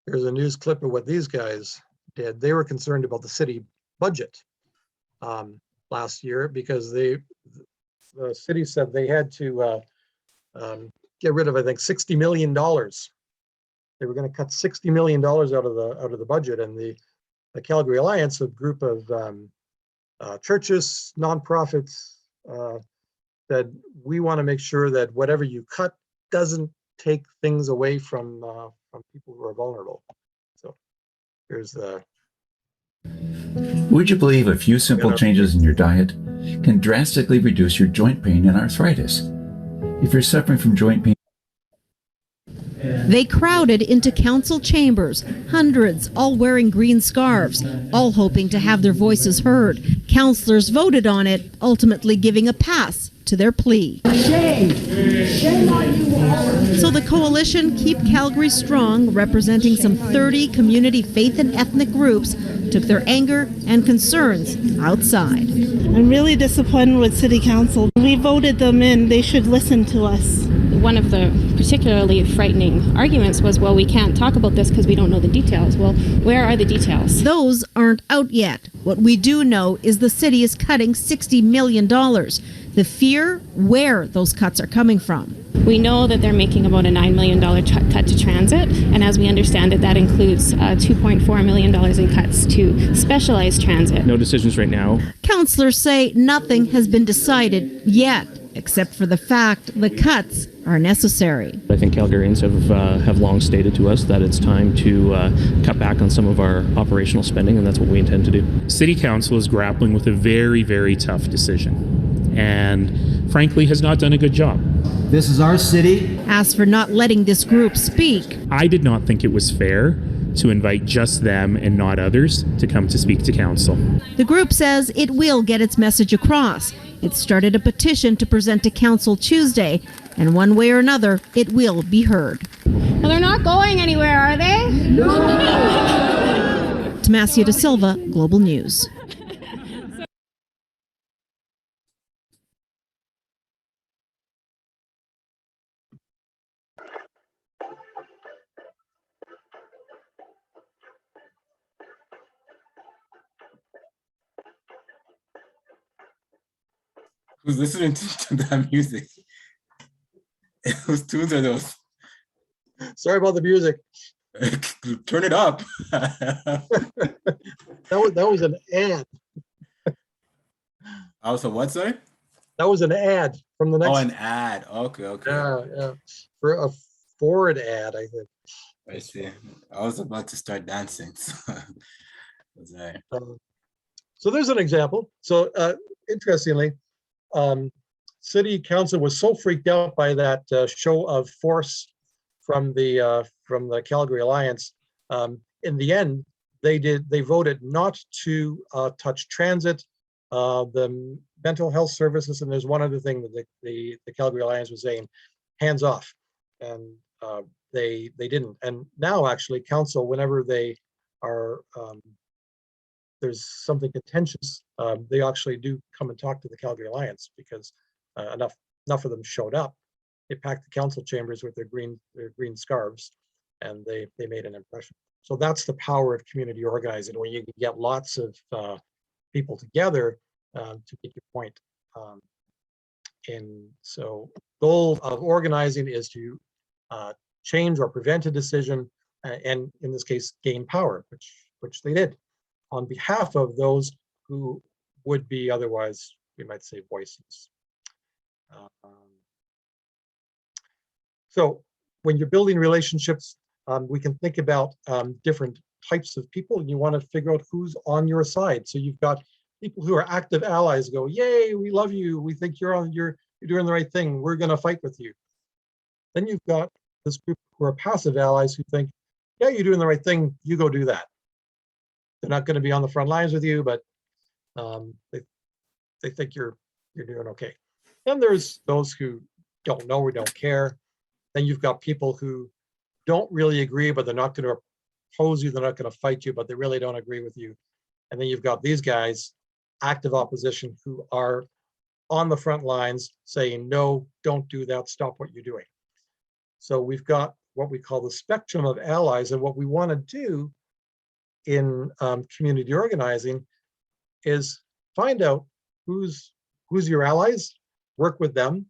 Here's a news clip of what these guys did. They were concerned about the city budget last year because the city said they had to get rid of, I think, $60 million. They were going to cut $60 million out of the budget, and the Calgary Alliance, a group of churches, nonprofits, said we want to make sure that whatever you cut doesn't take things away from people who are vulnerable. So here's the. Would you believe a few simple changes in your diet can drastically reduce your joint pain and arthritis? If you're suffering from joint pain, they crowded into council chambers, hundreds, all wearing green scarves, all hoping to have their voices heard. Councillors voted on it, ultimately giving a pass to their plea. Shame! Shame on you all! So the coalition Keep Calgary Strong, representing some 30 community faith and ethnic groups, took their anger and concerns outside. I'm really disappointed with City Council. We voted them in. They should listen to us. One of the particularly frightening arguments was, well, we can't talk about this because we don't know the details. Well, where are the details? Those aren't out yet. What we do know is the city is cutting $60 million. The fear, where those cuts are coming from. We know that they're making about a $9 million cut to transit, and as we understand it, that includes $2.4 million in cuts to specialized transit. No decisions right now. Councillors say nothing has been decided yet, except for the fact the cuts are necessary. I think Calgarians have long stated to us that it's time to cut back on some of our operational spending, and that's what we intend to do. City Council is grappling with a very, very tough decision, and frankly has not done a good job. This is our city. As for not letting this group speak, I did not think it was fair to invite just them and not others to come to speak to council. The group says it will get its message across. It started a petition to present to council Tuesday, and one way or another, it will be heard. Well, they're not going anywhere, are they? No. Tomasio da Silva, Global News. Who's listening to that music? Whose tunes are those? Sorry about the music. Turn it up. that was an ad. Also, what, sorry? That was an ad from the next. Oh, an ad. Okay. Yeah. For a Ford ad, I think. I see. I was about to start dancing. So there's an example. So interestingly, City Council was so freaked out by that show of force from the Calgary Alliance. In the end, they voted not to touch transit, the mental health services, and there's one other thing that the Calgary Alliance was saying, hands off, and they didn't. And now actually, council, whenever they are there's something contentious, they actually do come and talk to the Calgary Alliance because enough of them showed up. They packed the council chambers with their green scarves, and they made an impression. So that's the power of community organizing. When you get lots of people together, to make your point. And so goal of organizing is to change or prevent a decision, and in this case, gain power, which they did on behalf of those who would be otherwise, we might say, voiceless. So when you're building relationships, we can think about different types of people, and you want to figure out who's on your side. So you've got people who are active allies go, yay, we love you. We think you're doing the right thing. We're going to fight with you. Then you've got this group who are passive allies who think, yeah, you're doing the right thing. You go do that. They're not going to be on the front lines with you, but they think you're doing okay. Then there's those who don't know or don't care. Then you've got people who don't really agree, but they're not going to oppose you. They're not going to fight you, but they really don't agree with you. And then you've got these guys, active opposition, who are on the front lines saying, no, don't do that. Stop what you're doing. So we've got what we call the spectrum of allies. And what we want to do in community organizing is find out who's your allies, work with them,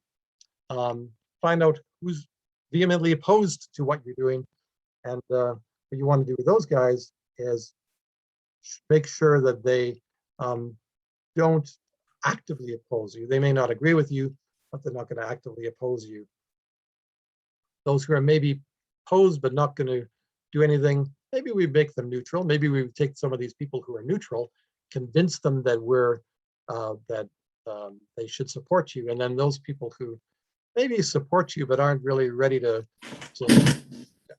find out who's vehemently opposed to what you're doing. And what you want to do with those guys is make sure that they don't actively oppose you. They may not agree with you, but they're not going to actively oppose you. Those who are maybe opposed but not going to do anything, maybe we make them neutral. Maybe we take some of these people who are neutral, convince them that they should support you. And then those people who maybe support you but aren't really ready to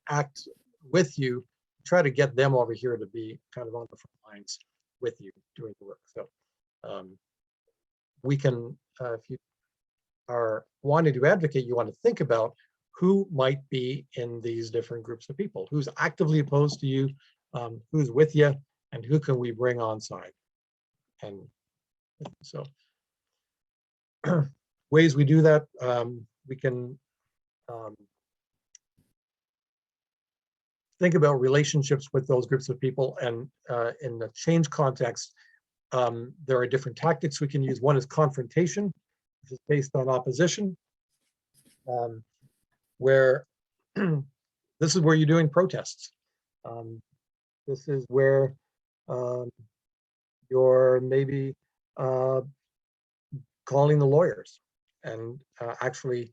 act with you, try to get them over here to be kind of on the front lines with you doing the work. So we can, if you are wanting to advocate, you want to think about who might be in these different groups of people, who's actively opposed to you, who's with you, and who can we bring on side. And so ways we do that, we can think about relationships with those groups of people. And in the change context, there are different tactics we can use. One is confrontation, which is based on opposition, where this is where you're doing protests. This is where you're maybe calling the lawyers and actually,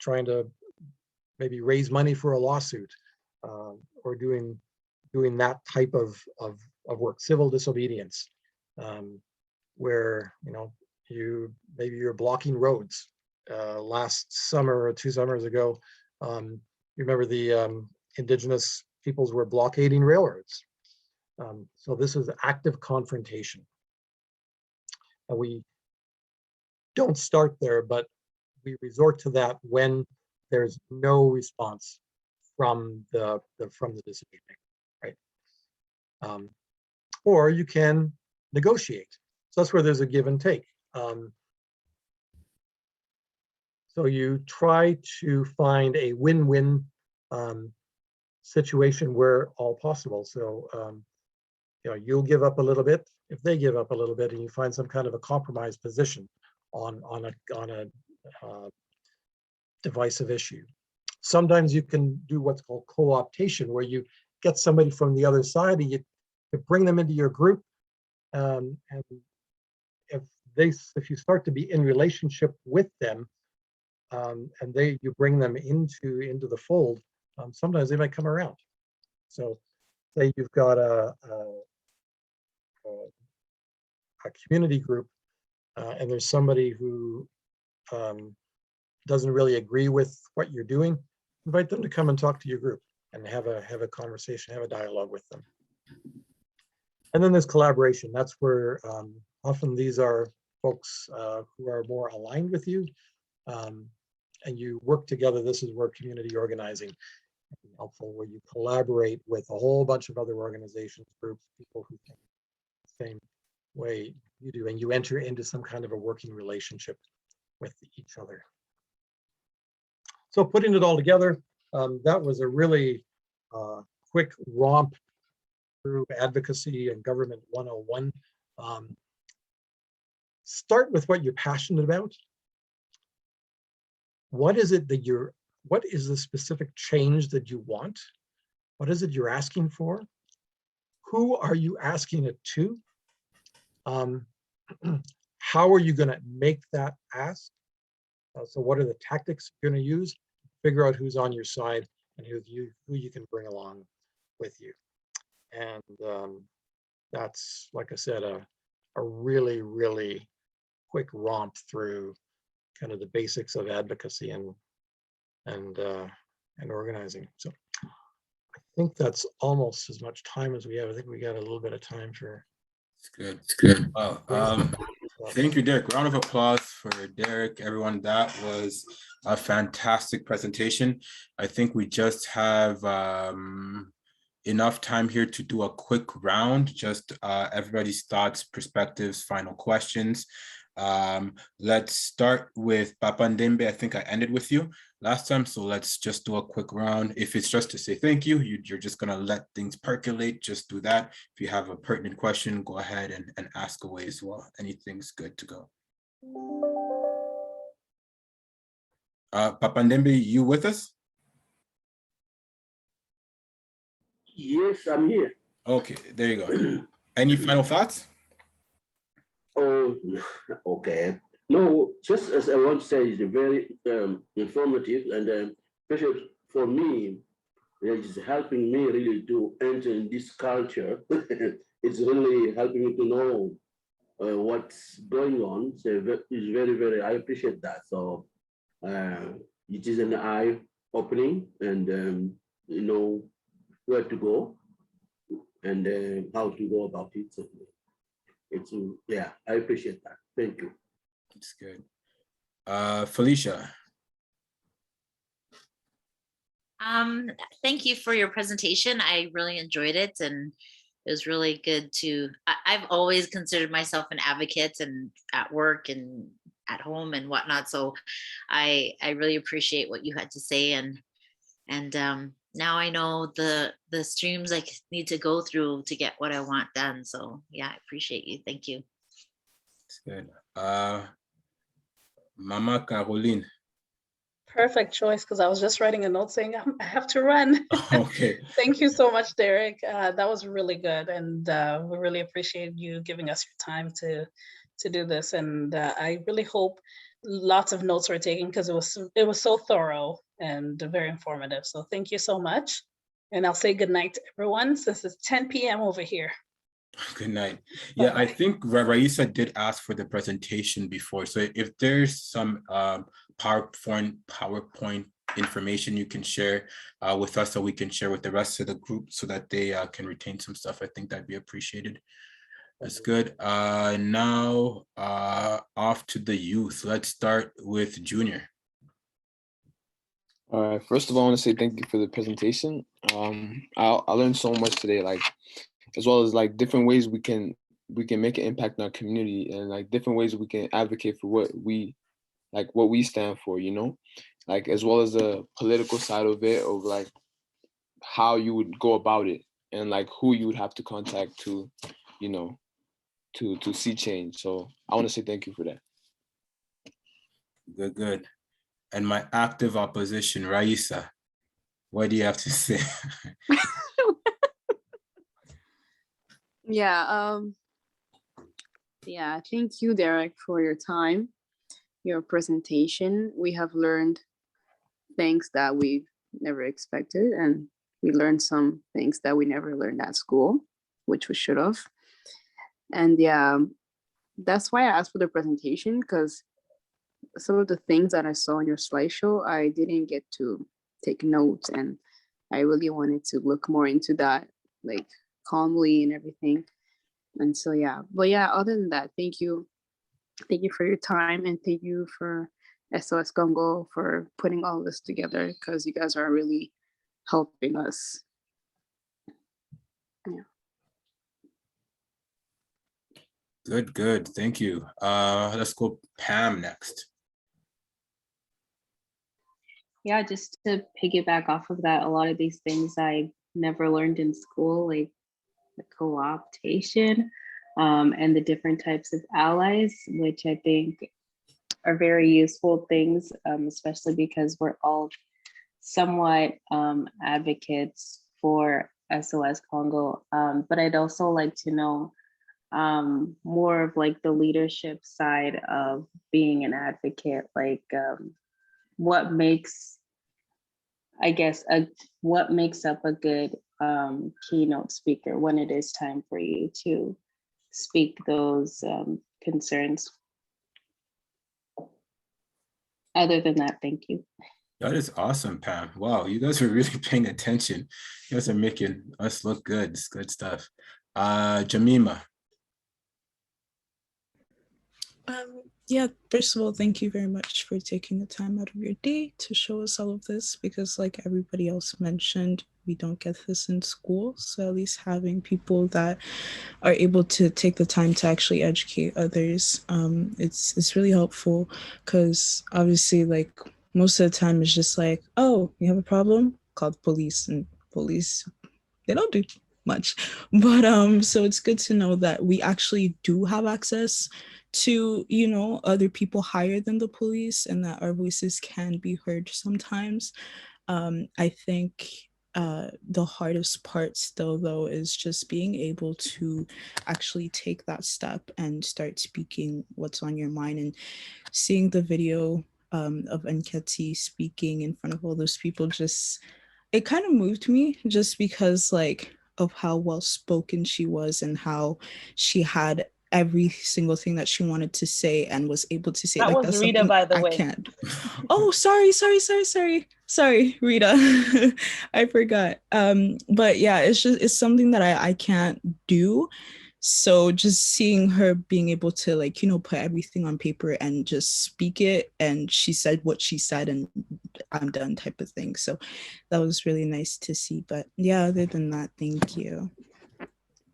trying to maybe raise money for a lawsuit, or doing that type of work, civil disobedience, where you're blocking roads. Last summer or 2 summers ago, you remember the indigenous peoples were blockading railroads. So this is active confrontation. And we don't start there, but we resort to that when there's no response from the decision maker, right? Or you can negotiate. So that's where there's a give and take. So you try to find a win-win situation where all possible. So you'll give up a little bit if they give up a little bit, and you find some kind of a compromise position on a divisive issue. Sometimes you can do what's called co-optation, where you get somebody from the other side and you bring them into your group, and if you start to be in relationship with them, and you bring them into the fold, sometimes they might come around. So say you've got a community group, and there's somebody who doesn't really agree with what you're doing, invite them to come and talk to your group and have a conversation, have a dialogue with them. And then there's collaboration. That's where often these are folks who are more aligned with you, and you work together. This is where community organizing can be helpful, where you collaborate with a whole bunch of other organizations, groups, people who think the same way you do, and you enter into some kind of a working relationship with each other. So putting it all together, that was a really quick romp through advocacy and government 101. start with what you're passionate about. What is it that what is the specific change that you want? What is it you're asking for? Who are you asking it to? How are you going to make that ask? So what are the tactics you're going to use? Figure out who's on your side and who you can bring along with you. And that's, like I said, a really, really quick romp through kind of the basics of advocacy and organizing. So I think that's almost as much time as we have. I think we got a little bit of time for. It's good. It's good. Well, thank you, Derek. Round of applause for Derek, everyone. That was a fantastic presentation. I think we just have enough time here to do a quick round, just everybody's thoughts, perspectives, final questions. Let's start with Papa Ndembe. I think I ended with you last time, so let's just do a quick round. If it's just to say thank you, you're just gonna let things percolate, just do that. If you have a pertinent question, go ahead and ask away as well. Anything's good to go. Papa Ndembe, you with us? Yes, I'm here. Okay, there you go. Any final thoughts? Oh, okay. No, just as I want to say, it's very informative, and especially for me, it is helping me really to enter in this culture. It's really helping me to know what's going on. So it's very, very, I appreciate that. So it is an eye opening, and you know where to go and how to go about it. So it's, yeah, I appreciate that. Thank you. It's good. Felicia. Thank you for your presentation. I really enjoyed it, and it was really good to, I've always considered myself an advocate, and at work and at home and whatnot. So I really appreciate what you had to say, and now I know the streams I need to go through to get what I want done. So yeah, I appreciate you. Thank you. It's good. Mama Caroline. Perfect choice, because I was just writing a note saying I have to run. Okay. Thank you so much, Derek. That was really good, and we really appreciate you giving us your time to do this. And I really hope lots of notes were taken, because it was so thorough and very informative. So thank you so much. And I'll say good night to everyone, since it's 10 p.m. over here. Good night. Yeah, I think Raisa did ask for the presentation before. So if there's some PowerPoint information you can share with us, so we can share with the rest of the group, so that they can retain some stuff, I think that'd be appreciated. That's good. Now off to the youth. Let's start with Junior. All right. First of all, I want to say thank you for the presentation. I learned so much today, like, as well as like different ways we can make an impact in our community, and like different ways we can advocate for what we stand for, you know, like, as well as the political side of it, of like how you would go about it, and like who you would have to contact to, you know, to see change. So I want to say thank you for that. Good. And my active opposition, Raisa, what do you have to say? Yeah, thank you, Derek, for your time, your presentation. We have learned things that we never expected, and we learned some things that we never learned at school, which we should have. And yeah, that's why I asked for the presentation, because some of the things that I saw on your slideshow, I didn't get to take notes, and I really wanted to look more into that, like calmly and everything. And so yeah, but yeah, other than that, thank you for your time, and thank you for SOS Congo for putting all this together, because you guys are really helping us. Yeah. Good. Thank you. Let's go Pam next. Yeah, just to piggyback off of that, a lot of these things I never learned in school, like the co-optation. and the different types of allies, which I think are very useful things, especially because we're all somewhat advocates for SOS Congo. But I'd also like to know more of like the leadership side of being an advocate, like what makes, I guess, what makes up a good keynote speaker when it is time for you to speak those concerns. Other than that, thank you. That is awesome, Pam. Wow, you guys are really paying attention. You guys are making us look good. It's good stuff. Jamima. Yeah, first of all, thank you very much for taking the time out of your day to show us all of this, because like everybody else mentioned, we don't get this in school. So at least having people that are able to take the time to actually educate others, it's really helpful, because obviously like most of the time it's just like, oh, you have a problem? Call the police, and police, they don't do much. But so it's good to know that we actually do have access to, you know, other people higher than the police, and that our voices can be heard sometimes. I think the hardest part still though is just being able to actually take that step and start speaking what's on your mind. And seeing the video of Nketi speaking in front of all those people, just, it kind of moved me, just because like of how well spoken she was and how she had every single thing that she wanted to say and was able to say. That like, was that's Rita, something by the I way. can't. Oh, sorry, Rita. I forgot. But yeah, it's something that I can't do. So just seeing her being able to, like, you know, put everything on paper and just speak it, and she said what she said and I'm done type of thing. So that was really nice to see. But yeah, other than that, thank you.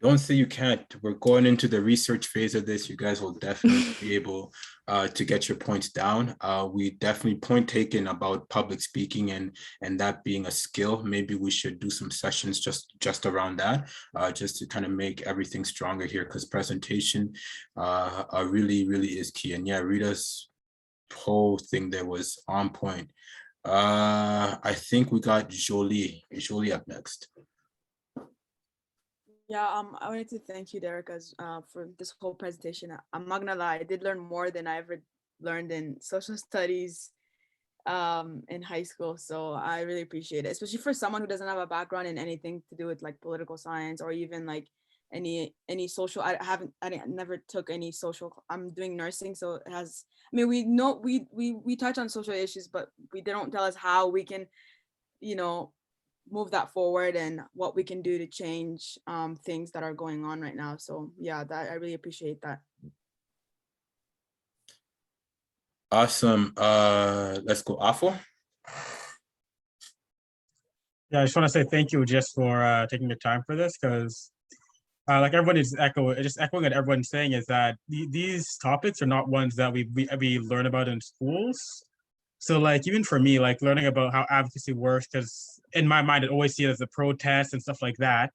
Don't say you can't. We're going into the research phase of this. You guys will definitely be able to get your points down. We definitely point taken about public speaking and that being a skill. Maybe we should do some sessions just around that, just to kind of make everything stronger here, because presentation really is key. And yeah, Rita's whole thing there was on point. I think we got Jolie up next. Yeah, I wanted to thank you, Derek, for this whole presentation. I'm not gonna lie, I did learn more than I ever learned in social studies in high school. So I really appreciate it, especially for someone who doesn't have a background in anything to do with like political science or even like any social. I never took any social. I'm doing nursing, so it has. I mean, we know we touch on social issues, but they don't tell us how we can, you know, move that forward and what we can do to change things that are going on right now. So yeah, that I really appreciate that. Awesome. Let's go, Afo. Yeah, I just want to say thank you just for taking the time for this, because like everyone is echoing what everyone's saying, is that these topics are not ones that we learn about in schools. So like, even for me, like learning about how advocacy works, because in my mind, it always see it as a protest and stuff like that.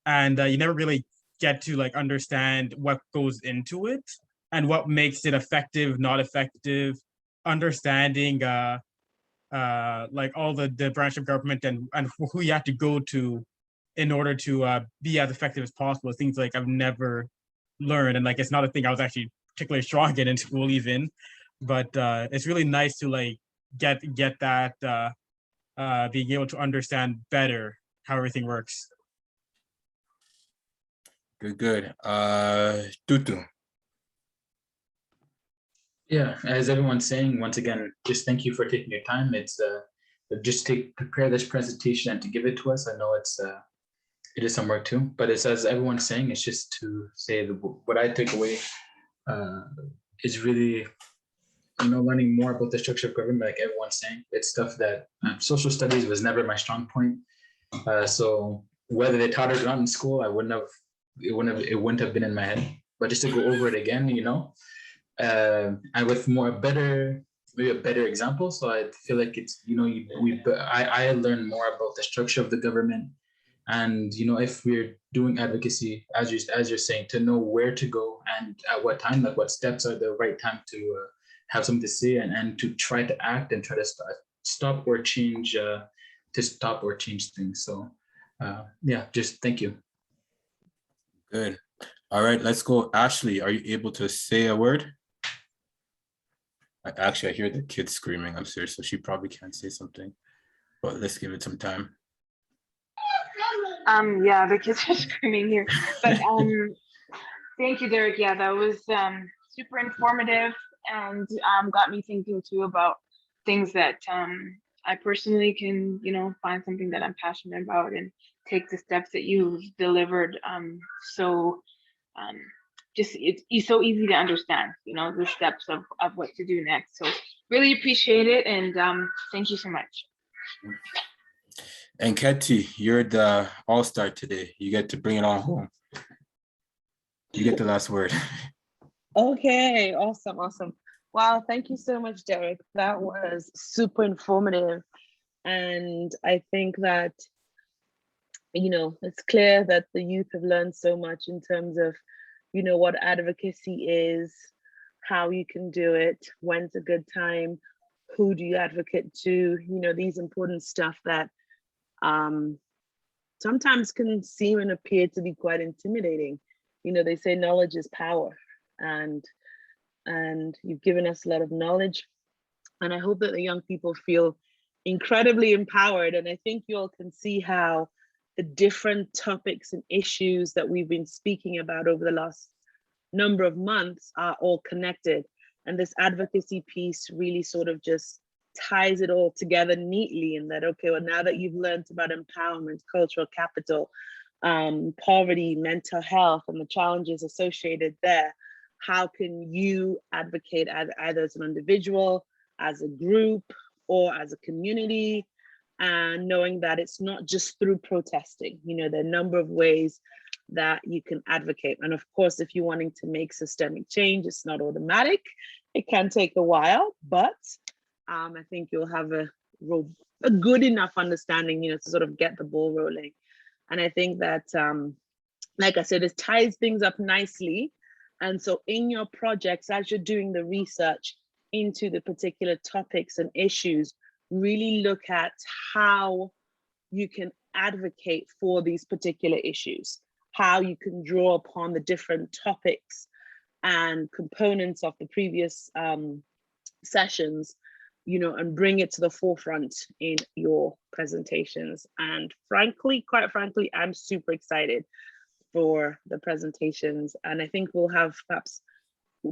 And you never really get to like understand what goes into it and what makes it effective, not effective, understanding like all the branch of government and who you have to go to in order to be as effective as possible. Things like I've never learned, and like it's not a thing I was actually particularly strong in school even. But it's really nice to like get that being able to understand better how everything works. Good. Tutu. Yeah, as everyone's saying, once again, just thank you for taking your time. It's just to prepare this presentation and to give it to us. I know it is some work too, but it's, as everyone's saying, it's just to say what I take away is really, you know, learning more about the structure of government. Like everyone's saying, it's stuff that social studies was never my strong point. So whether they taught it or not in school, it wouldn't have been in my head. But just to go over it again, you know, and with maybe a better example. So I feel like it's, you know, I learned more about the structure of the government, And if we're doing advocacy, as you're saying, to know where to go and at what time, like what steps are the right time to have something to say, and to try to act and try to stop or change things. So yeah, just thank you. Good. All right, let's go. Ashley, are you able to say a word? Actually, I hear the kids screaming upstairs, so she probably can't say something, but let's give it some time. Yeah, the kids are screaming here, but thank you, Derek. Yeah, that was super informative, and got me thinking too about things that I personally can, find something that I'm passionate about and take the steps that you've delivered. So just it's so easy to understand, the steps of what to do next. So really appreciate it, and thank you so much. And Ketty, you're the all-star today. You get to bring it on home. You get the last word. Okay, awesome. Wow, thank you so much, Derek. That was super informative. And I think that, it's clear that the youth have learned so much in terms of, what advocacy is, how you can do it, when's a good time, who do you advocate to, these important stuff that sometimes can seem and appear to be quite intimidating. They say knowledge is power, and you've given us a lot of knowledge, and I hope that the young people feel incredibly empowered. And I think you all can see how the different topics and issues that we've been speaking about over the last number of months are all connected, and this advocacy piece really sort of just ties it all together neatly, in that, okay, well, now that you've learned about empowerment, cultural capital, poverty, mental health, and the challenges associated there, how can you advocate either as an individual, as a group, or as a community, and knowing that it's not just through protesting. There are a number of ways that you can advocate. And of course, if you're wanting to make systemic change, it's not automatic. It can take a while, but I think you'll have a good enough understanding, to sort of get the ball rolling. And I think that, like I said, it ties things up nicely. And so in your projects, as you're doing the research into the particular topics and issues, really look at how you can advocate for these particular issues, how you can draw upon the different topics and components of the previous sessions, and bring it to the forefront in your presentations. And quite frankly, I'm super excited for the presentations. And I think we'll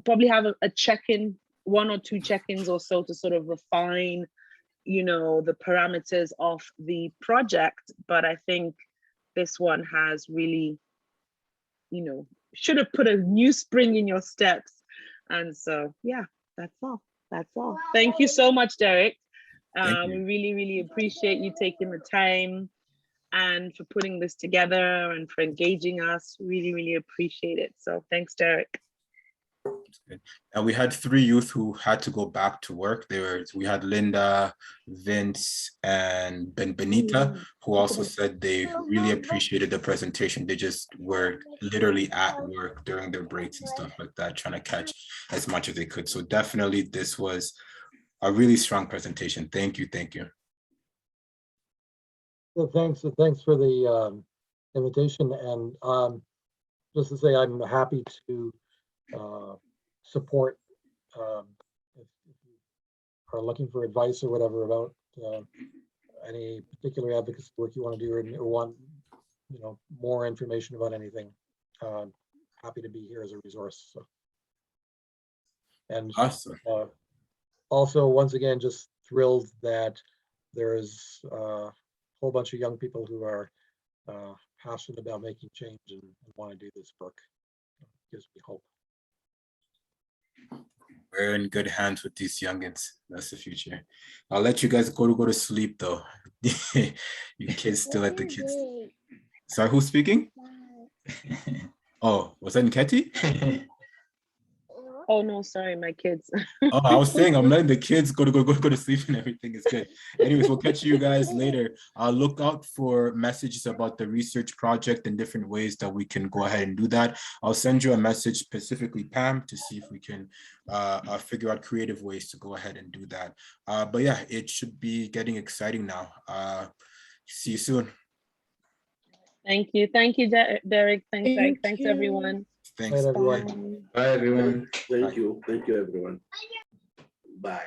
probably have a check-in, 1 or 2 check-ins or so, to sort of refine, the parameters of the project. But I think this one has really, should have put a new spring in your steps. And so, yeah, that's all. Thank you so much, Derek. We really, really appreciate you taking the time and for putting this together and for engaging us. Really, really appreciate it. So thanks, Derek. Good. And we had 3 youth who had to go back to work. We had Linda, Vince, and Benita, who also said they really appreciated the presentation. They just were literally at work during their breaks and stuff like that, trying to catch as much as they could. So definitely this was a really strong presentation. Thank you. Well, thanks for the invitation. And just to say, I'm happy to support if you are looking for advice or whatever about any particular advocacy work you want to do, or want more information about anything. Happy to be here as a resource. So. And awesome. Also, once again, just thrilled that there is a whole bunch of young people who are passionate about making change and want to do this work. It gives me hope. We're in good hands with these youngins. That's the future. I'll let you guys go to sleep though. You kids still let the kids. Sorry, who's speaking? Oh, was that Nketi? Oh no, sorry, my kids. Oh, I was saying I'm letting the kids go to sleep and everything is good. Anyways, we'll catch you guys later. Look out for messages about the research project and different ways that we can go ahead and do that. I'll send you a message specifically, Pam, to see if we can figure out creative ways to go ahead and do that. But yeah, it should be getting exciting now. See you soon. Thank you, Derek. Thanks, Thank thanks you. everyone. Thanks. Everyone. Bye, everyone. Thank you, everyone. Bye.